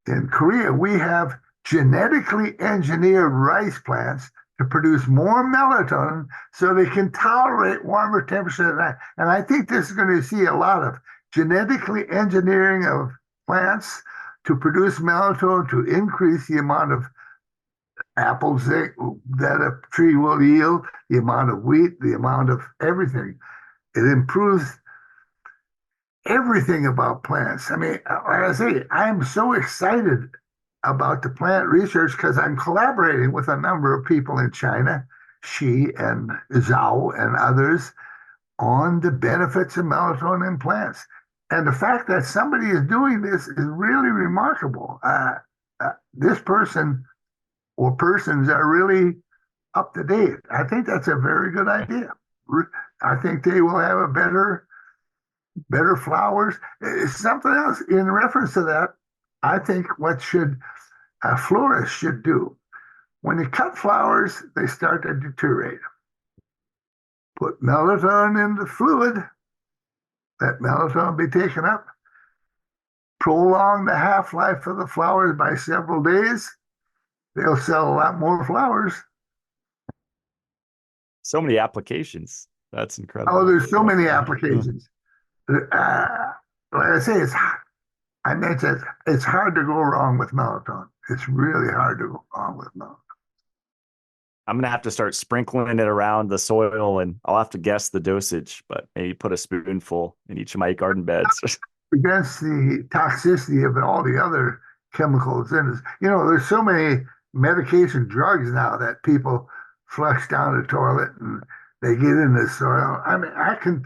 in Korea, we have genetically engineered rice plants to produce more melatonin so they can tolerate warmer temperatures at night. And I think this is going to see a lot of genetically engineering of plants to produce melatonin to increase the amount of apples that a tree will yield, the amount of wheat, the amount of everything. It improves everything about plants. I mean, like I say, I'm so excited about the plant research because I'm collaborating with a number of people in China, Xi and Zhao and others, on the benefits of melatonin in plants. And the fact that somebody is doing this is really remarkable. This person or persons are really up to date. I think that's a very good idea. I think they will have a better flowers. Something else in reference to that, I think what should a florist should do when you cut flowers, they start to deteriorate. Put melatonin in the fluid, let melatonin be taken up, prolong the half-life of the flowers by several days. They'll sell a lot more flowers. So many applications. That's incredible. Oh, there's so many applications. Like I say, I mentioned it's hard to go wrong with melatonin. It's really hard to go wrong with melatonin. I'm gonna have to start sprinkling it around the soil, and I'll have to guess the dosage, but maybe put a spoonful in each of my garden beds. Against the toxicity of all the other chemicals in it. There's so many medication drugs now that people flush down the toilet and they get in the soil. I mean,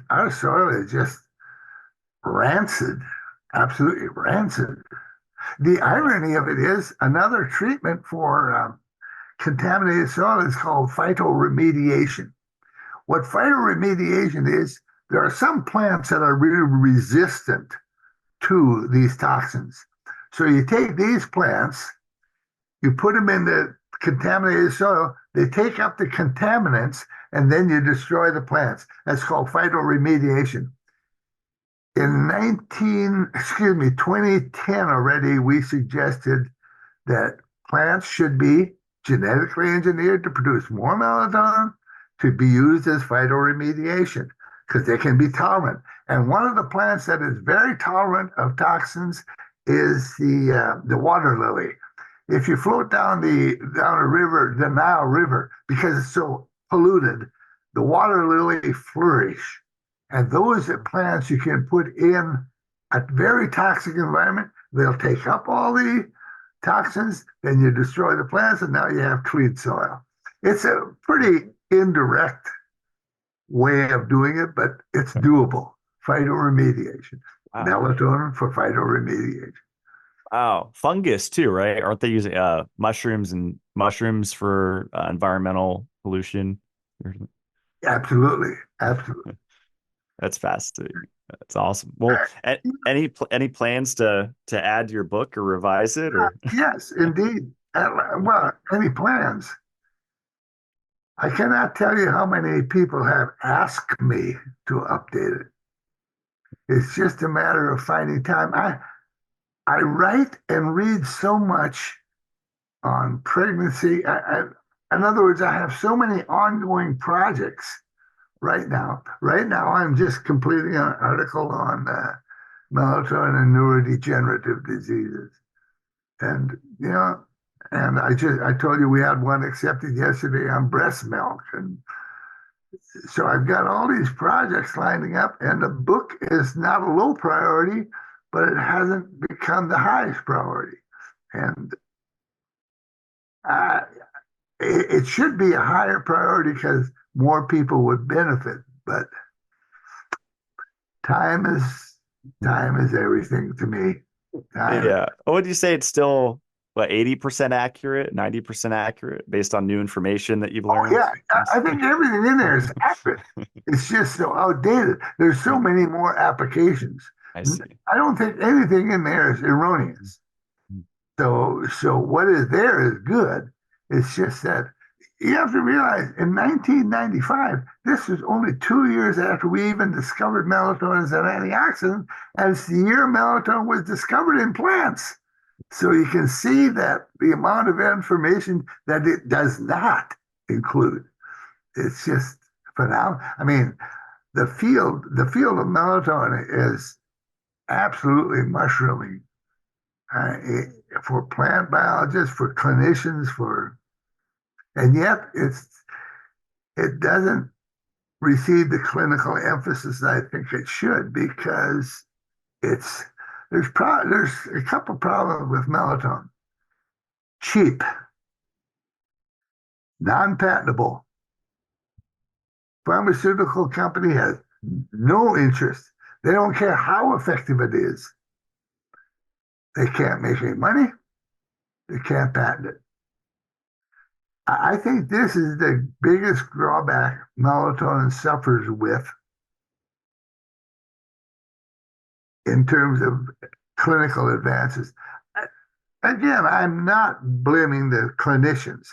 our soil is just rancid, absolutely rancid. The irony of it is another treatment for contaminated soil is called phytoremediation. What phytoremediation is, there are some plants that are really resistant to these toxins. So you take these plants, you put them in the contaminated soil, they take up the contaminants, and then you destroy the plants. That's called phytoremediation. In 2010 already, we suggested that plants should be genetically engineered to produce more melatonin to be used as phytoremediation because they can be tolerant. And one of the plants that is very tolerant of toxins is the water lily. If you float down a river, the Nile River, because it's so polluted, the water lily flourish. And those are plants you can put in a very toxic environment. They'll take up all the toxins, then you destroy the plants, and now you have clean soil. It's a pretty indirect way of doing it, but it's doable. Phytoremediation. Wow. Melatonin for phytoremediation. Wow. Fungus too, right? Aren't they using mushrooms for environmental pollution? Absolutely. Absolutely. That's fascinating. That's awesome. Well, any plans to add to your book or revise it? Or yes, indeed. Well, any plans? I cannot tell you how many people have asked me to update it. It's just a matter of finding time. I write and read so much on pregnancy. In other words, I have so many ongoing projects right now. Right now, I'm just completing an article on melatonin and neurodegenerative diseases. And, and I told you we had one accepted yesterday on breast milk. And so I've got all these projects lining up, and the book is not a low priority, but it hasn't become the highest priority. And it should be a higher priority because more people would benefit. But time is everything to me. Yeah. Would you say it's still 80% accurate, 90% accurate based on new information that you've learned? Oh, yeah. I think everything in there is accurate. It's just so outdated. There's so many more applications. I see. I don't think anything in there is erroneous. So what is there is good. It's just that you have to realize in 1995, this was only 2 years after we even discovered melatonin as an antioxidant, and it's the year melatonin was discovered in plants. So you can see that the amount of information that it does not include. It's just phenomenal. I mean, the field of melatonin is absolutely mushrooming. uh, for plant biologists, for clinicians, and yet it doesn't receive the clinical emphasis I think it should because it's there's a couple problems with melatonin. Cheap, non-patentable. Pharmaceutical company has no interest. They don't care how effective it is. They can't make any money. They can't patent it. I think this is the biggest drawback melatonin suffers with in terms of clinical advances. Again, I'm not blaming the clinicians.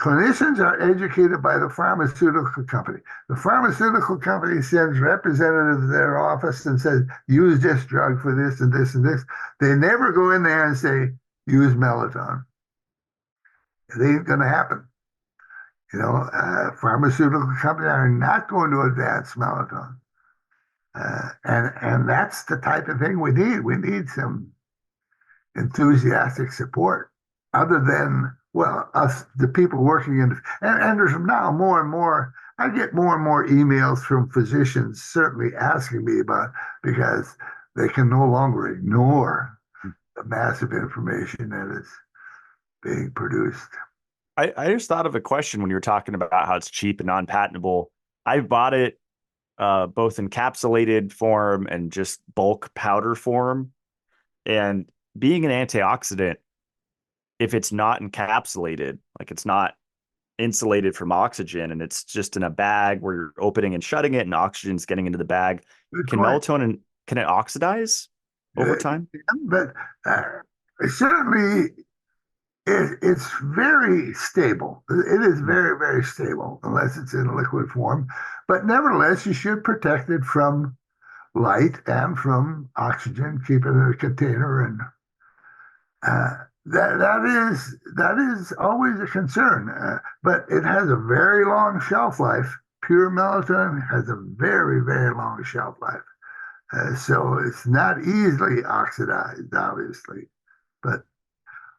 Clinicians are educated by the pharmaceutical company. The pharmaceutical company sends representatives to their office and says, use this drug for this and this and this. They never go in there and say, use melatonin. It ain't going to happen. Pharmaceutical companies are not going to advance melatonin. And that's the type of thing we need. We need some enthusiastic support other than, well, us, the people working and there's now more and more, I get more and more emails from physicians certainly asking me about because they can no longer ignore the massive information that is being produced. I just thought of a question when you were talking about how it's cheap and non-patentable. I've bought it both encapsulated form and just bulk powder form. And being an antioxidant, if it's not encapsulated, like it's not insulated from oxygen and it's just in a bag where you're opening and shutting it and oxygen's getting into the bag, Good can point. melatonin, can it oxidize over time? But certainly it's very stable. It is very, very stable unless it's in liquid form. But nevertheless, you should protect it from light and from oxygen, keep it in a container, and uh, that is always a concern. But it has a very long shelf life. Pure melatonin has a very, very long shelf life. So it's not easily oxidized, obviously. But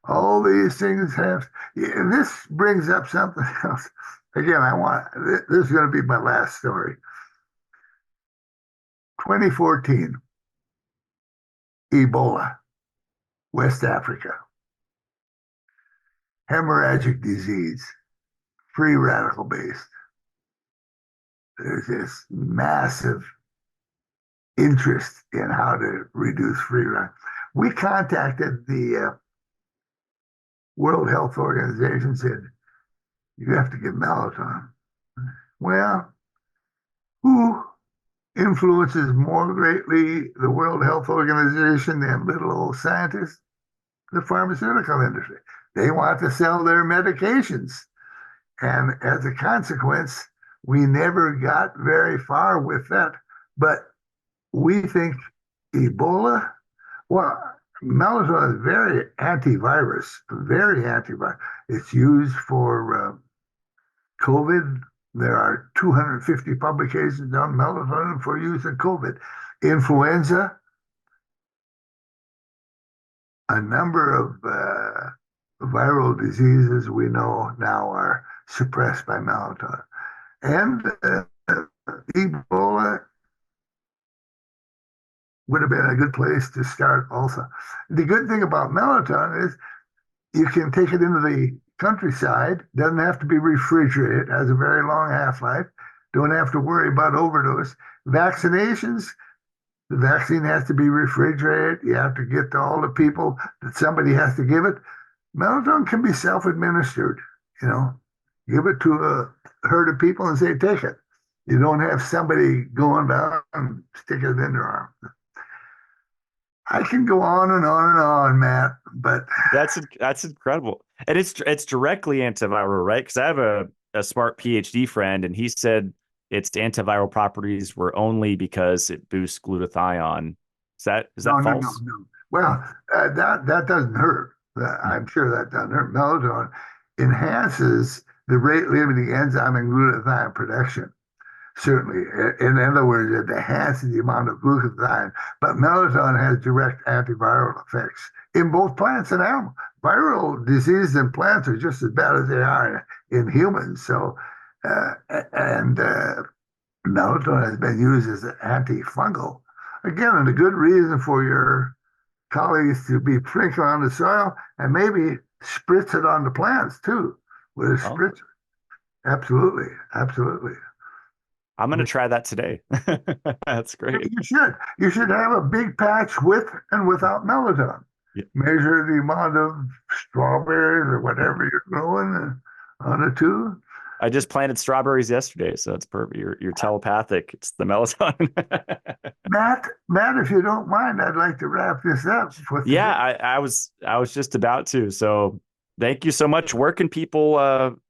all these things have, and this brings up something else. Again, this is going to be my last story. 2014, Ebola, West Africa, hemorrhagic disease, free radical based. There's this massive interest in how to reduce free radical. We contacted the World Health Organization, said, you have to give melatonin. Well, who influences more greatly the World Health Organization than little old scientists? The pharmaceutical industry. They want to sell their medications. And as a consequence, we never got very far with that. But we think Ebola, well, melatonin is very antivirus, very antivirus. It's used for COVID. There are 250 publications on melatonin for use in COVID. Influenza, a number of viral diseases we know now are suppressed by melatonin. And Ebola would have been a good place to start also. The good thing about melatonin is you can take it into the countryside, doesn't have to be refrigerated, has a very long half-life, don't have to worry about overdose. Vaccinations, the vaccine has to be refrigerated. You have to get to all the people that somebody has to give it. Melatonin can be self-administered, give it to a herd of people and say, take it. You don't have somebody going down and sticking it in their arm. I can go on and on and on, Matt, but That's incredible. And it's directly antiviral, right? Because I have a smart PhD friend and he said its antiviral properties were only because it boosts glutathione. Is no, that no, no, false? no. Well, that doesn't hurt. I'm sure that doesn't hurt. Melatonin enhances the rate limiting enzyme in glutathione production. certainly. In other words, it enhances the amount of glutathione, but melatonin has direct antiviral effects in both plants and animals. Viral diseases in plants are just as bad as they are in humans. So, uh, and melatonin has been used as an antifungal. Again, and a good reason for your colleagues to be sprinkling on the soil and maybe spritz it on the plants too with a Oh, spritzer. Absolutely, absolutely. I'm going to try that today. That's great. You should. You should have a big patch with and without melatonin. Yeah. Measure the amount of strawberries or whatever you're growing on a tube. I just planted strawberries yesterday, so it's perfect. You're telepathic. It's the melatonin. Matt, if you don't mind, I'd like to wrap this up. Yeah, I was just about to. So thank you so much. Where can people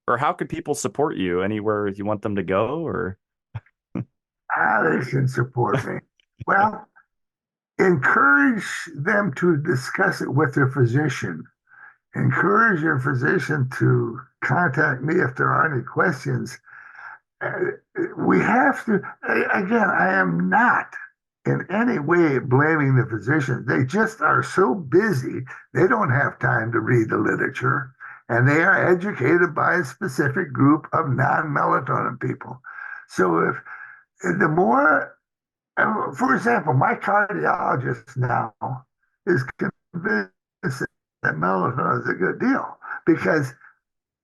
or how can people support you? Anywhere you want them to go or They can support me. Well, encourage them to discuss it with their physician. Encourage your physician to contact me if there are any questions. Uh, we have to, again, I am not in any way blaming the physicians. They just are so busy, they don't have time to read the literature, and they are educated by a specific group of non-melatonin people. So if the more, for example, my cardiologist now is convinced that melatonin is a good deal because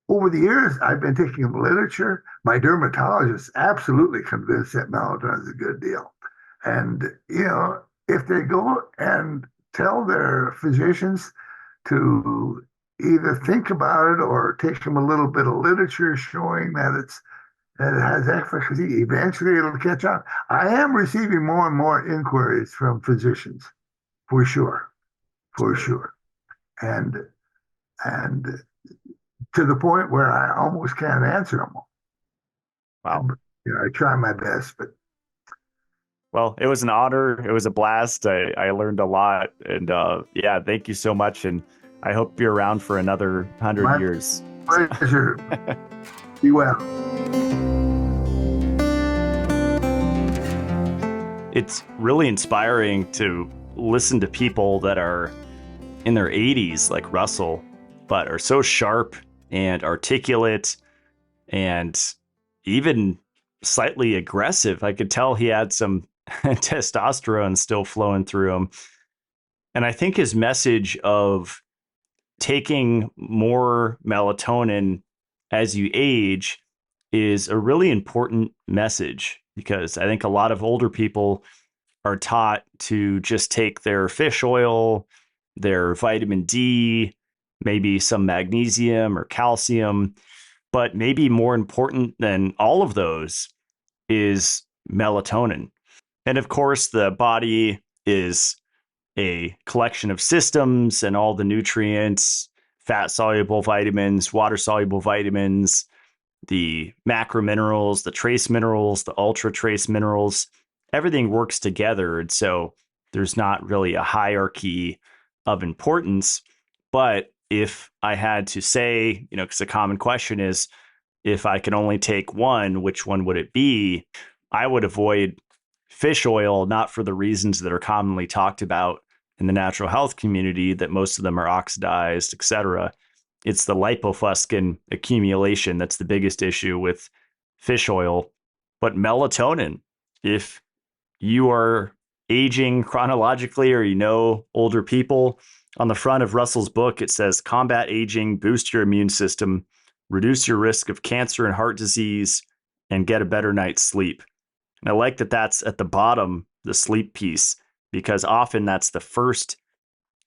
over the years I've been taking literature. My dermatologist is absolutely convinced that melatonin is a good deal. And, if they go and tell their physicians to either think about it or take them a little bit of literature showing that it has efficacy, eventually it'll catch on. I am receiving more and more inquiries from physicians, for sure, for sure. And and to the point where I almost can't answer them. wow. I try my best, but Well, it was an honor. It was a blast. I learned a lot. And yeah, thank you so much. And I hope you're around for another 100 my years. pleasure. Be well. It's really inspiring to listen to people that are in their 80s, like Russell, but are so sharp and articulate and even slightly aggressive. I could tell he had some testosterone still flowing through him. And I think his message of taking more melatonin as you age is a really important message because I think a lot of older people are taught to just take their fish oil, their vitamin D, maybe some magnesium or calcium. But maybe more important than all of those is melatonin. And of course, the body is a collection of systems and all the nutrients, fat soluble vitamins, water soluble vitamins, the macro minerals, the trace minerals, the ultra trace minerals, everything works together. And so there's not really a hierarchy of importance. But if I had to say, because a common question is if I could only take one, which one would it be? I would avoid fish oil, not for the reasons that are commonly talked about in the natural health community, that most of them are oxidized, et cetera. It's the lipofuscin accumulation that's the biggest issue with fish oil. But melatonin, if you are aging chronologically or older people, on the front of Russell's book, it says combat aging, boost your immune system, reduce your risk of cancer and heart disease, and get a better night's sleep. And I like that that's at the bottom, the sleep piece, because often that's the first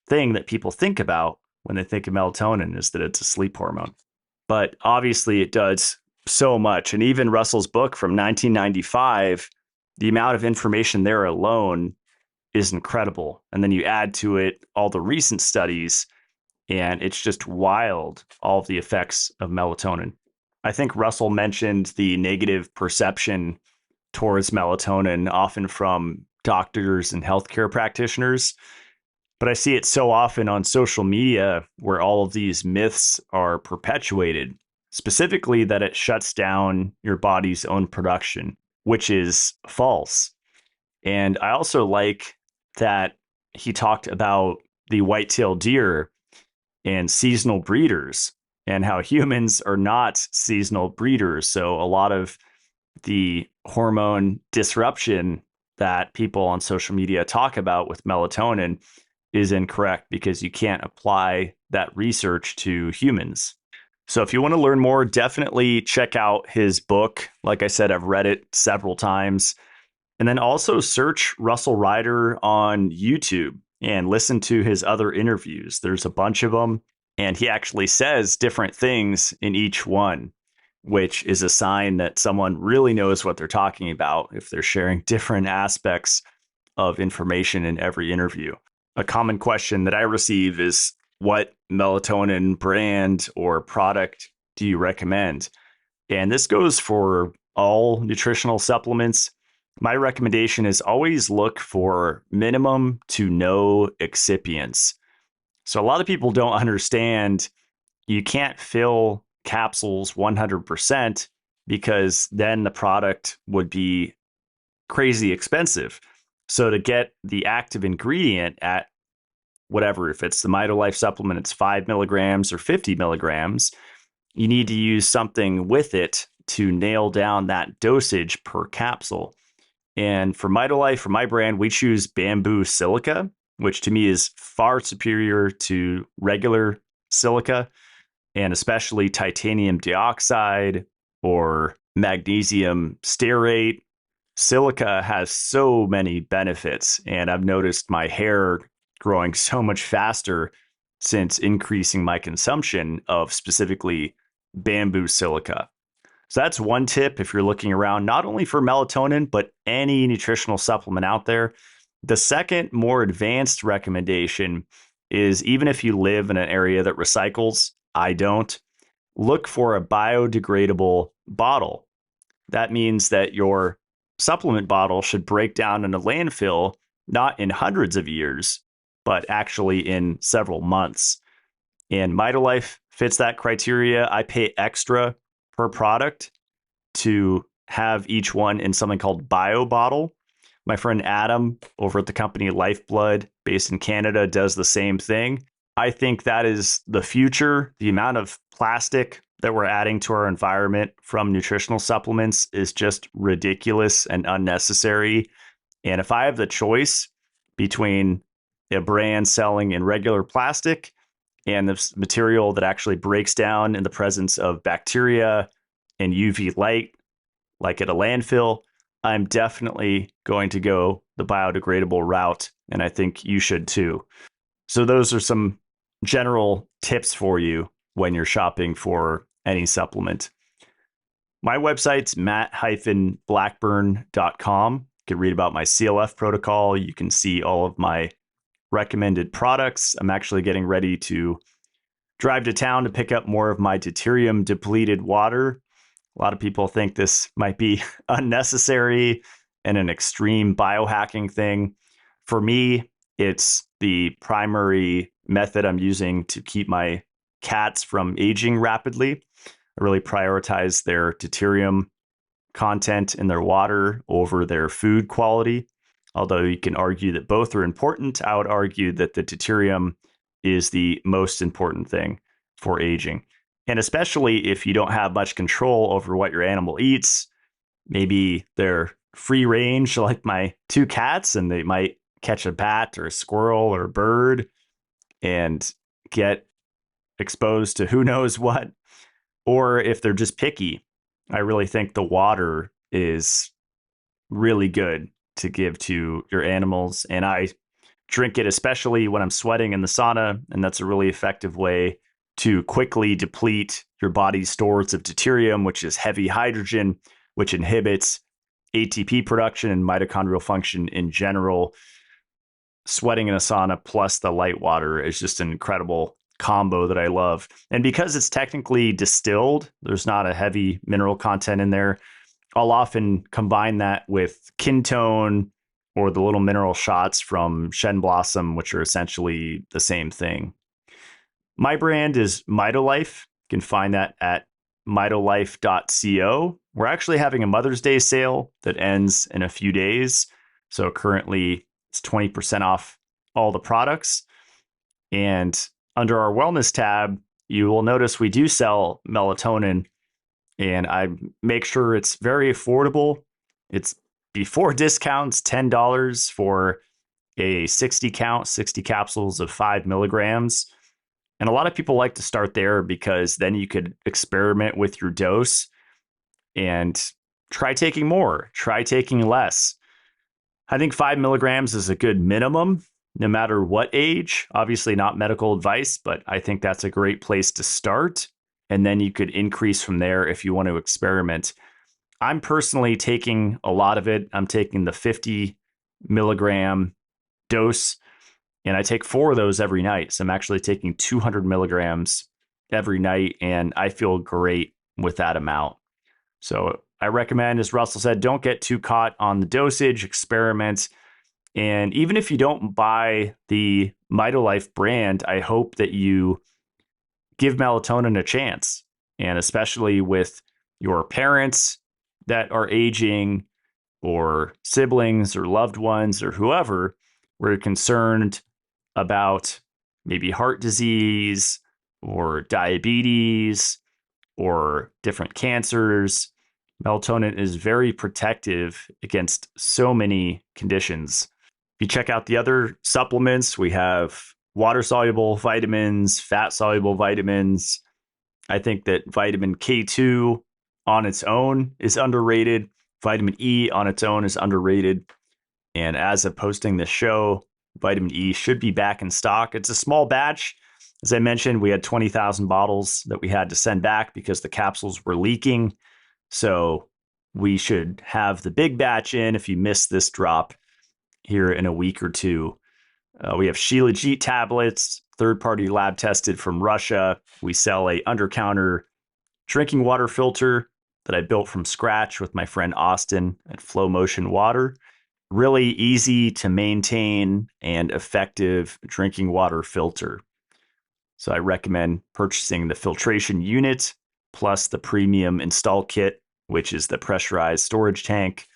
thing that people think about when they think of melatonin is that it's a sleep hormone. But obviously it does so much. And even Russell's book from 1995, the amount of information there alone is incredible. And then you add to it all the recent studies, and it's just wild, all of the effects of melatonin. I think Russell mentioned the negative perception towards melatonin, often from doctors and healthcare practitioners. But I see it so often on social media where all of these myths are perpetuated, specifically that it shuts down your body's own production. which is false. And I also like that he talked about the white-tailed deer and seasonal breeders and how humans are not seasonal breeders. So a lot of the hormone disruption that people on social media talk about with melatonin is incorrect because you can't apply that research to humans. So if you want to learn more, definitely check out his book. Like I said, I've read it several times. And then also search Russel Reiter on YouTube and listen to his other interviews. There's a bunch of them, and he actually says different things in each one, which is a sign that someone really knows what they're talking about if they're sharing different aspects of information in every interview. A common question that I receive is, what melatonin brand or product do you recommend? And this goes for all nutritional supplements. My recommendation is always look for minimum to no excipients. So a lot of people don't understand you can't fill capsules 100% because then the product would be crazy expensive. So to get the active ingredient at whatever, if it's the Mitolife supplement, it's 5 milligrams or 50 milligrams, you need to use something with it to nail down that dosage per capsule. And for Mitolife, for my brand, we choose bamboo silica, which to me is far superior to regular silica, and especially titanium dioxide or magnesium stearate. Silica has so many benefits, and I've noticed my hair growing so much faster since increasing my consumption of specifically bamboo silica. So that's one tip if you're looking around, not only for melatonin, but any nutritional supplement out there. The second, more advanced recommendation is, even if you live in an area that recycles, I don't, look for a biodegradable bottle. That means that your supplement bottle should break down in a landfill, not in hundreds of years, but actually in several months. And Mitolife fits that criteria. I pay extra per product to have each one in something called Bio Bottle. My friend Adam over at the company Lifeblood, based in Canada, does the same thing. I think that is the future. The amount of plastic that we're adding to our environment from nutritional supplements is just ridiculous and unnecessary. And if I have the choice between a brand selling in regular plastic and this material that actually breaks down in the presence of bacteria and UV light, like at a landfill, I'm definitely going to go the biodegradable route. And I think you should too. So those are some general tips for you when you're shopping for any supplement. My website's matt-blackburn.com. You can read about my CLF protocol. You can see all of my recommended products. I'm actually getting ready to drive to town to pick up more of my deuterium depleted water. A lot of people think this might be unnecessary and an extreme biohacking thing. For me, it's the primary method I'm using to keep my cats from aging rapidly. I really prioritize their deuterium content in their water over their food quality. Although you can argue that both are important, I would argue that the deuterium is the most important thing for aging. And especially if you don't have much control over what your animal eats, maybe they're free range like my two cats and they might catch a bat or a squirrel or a bird and get exposed to who knows what. Or if they're just picky, I really think the water is really good to give to your animals. And I drink it especially when I'm sweating in the sauna. And that's a really effective way to quickly deplete your body's stores of deuterium, which is heavy hydrogen, which inhibits ATP production and mitochondrial function in general. Sweating in a sauna plus the light water is just an incredible combo that I love. And because it's technically distilled, there's not a heavy mineral content in there. I'll often combine that with Kintone or the little mineral shots from Shen Blossom, which are essentially the same thing. My brand is Mitolife. You can find that at mitolife.co. We're actually having a Mother's Day sale that ends in a few days. So currently it's 20% off all the products. And under our wellness tab, you will notice we do sell melatonin, and I make sure it's very affordable. It's before discounts, $10 for a 60 capsules of 5 milligrams. And a lot of people like to start there because then you could experiment with your dose and try taking more, try taking less. I think 5 milligrams is a good minimum, no matter what age. Obviously, not medical advice, but I think that's a great place to start. And then you could increase from there if you want to experiment. I'm personally taking a lot of it. I'm taking the 50 milligram dose, and I take 4 of those every night. So I'm actually taking 200 milligrams every night, and I feel great with that amount. So I recommend, as Russell said, don't get too caught on the dosage, experiment. And even if you don't buy the Mitolife brand, I hope that you give melatonin a chance. And especially with your parents that are aging, or siblings or loved ones or whoever, where you're concerned about maybe heart disease or diabetes or different cancers. Melatonin is very protective against so many conditions. If you check out the other supplements, we have water-soluble vitamins, fat-soluble vitamins. I think that vitamin K2 on its own is underrated. Vitamin E on its own is underrated. And as of posting this show, vitamin E should be back in stock. It's a small batch. As I mentioned, we had 20,000 bottles that we had to send back because the capsules were leaking. So we should have the big batch in if you missed this drop here in a week or two. We have Shilajit tablets, third-party lab tested from Russia. We sell a under-counter drinking water filter that I built from scratch with my friend Austin at Flow Motion Water. Really easy to maintain and effective drinking water filter. So I recommend purchasing the filtration unit plus the premium install kit, which is the pressurized storage tank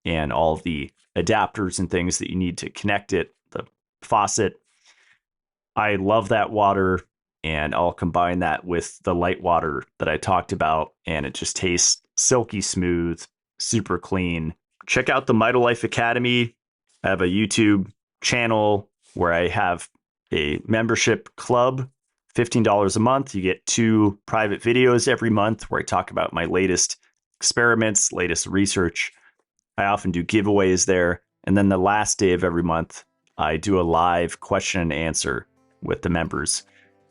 and all of the adapters and things that you need to connect it, the faucet. I love that water, and I'll combine that with the light water that I talked about, and it just tastes silky smooth, super clean. Check out the Mitolife Academy. I have a YouTube channel where I have a membership club, $15 a month. You get 2 private videos every month where I talk about my latest experiments, latest research. I often do giveaways there. And then the last day of every month, I do a live question and answer with the members.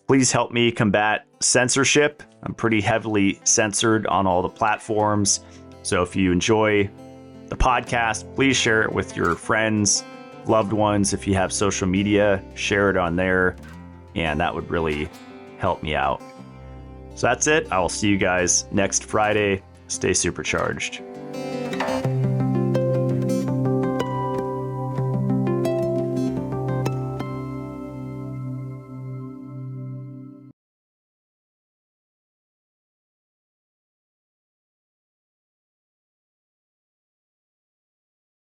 Please help me combat censorship. I'm pretty heavily censored on all the platforms. So if you enjoy the podcast, please share it with your friends, loved ones. If you have social media, share it on there, and that would really help me out. So that's it. I will see you guys next Friday. Stay supercharged.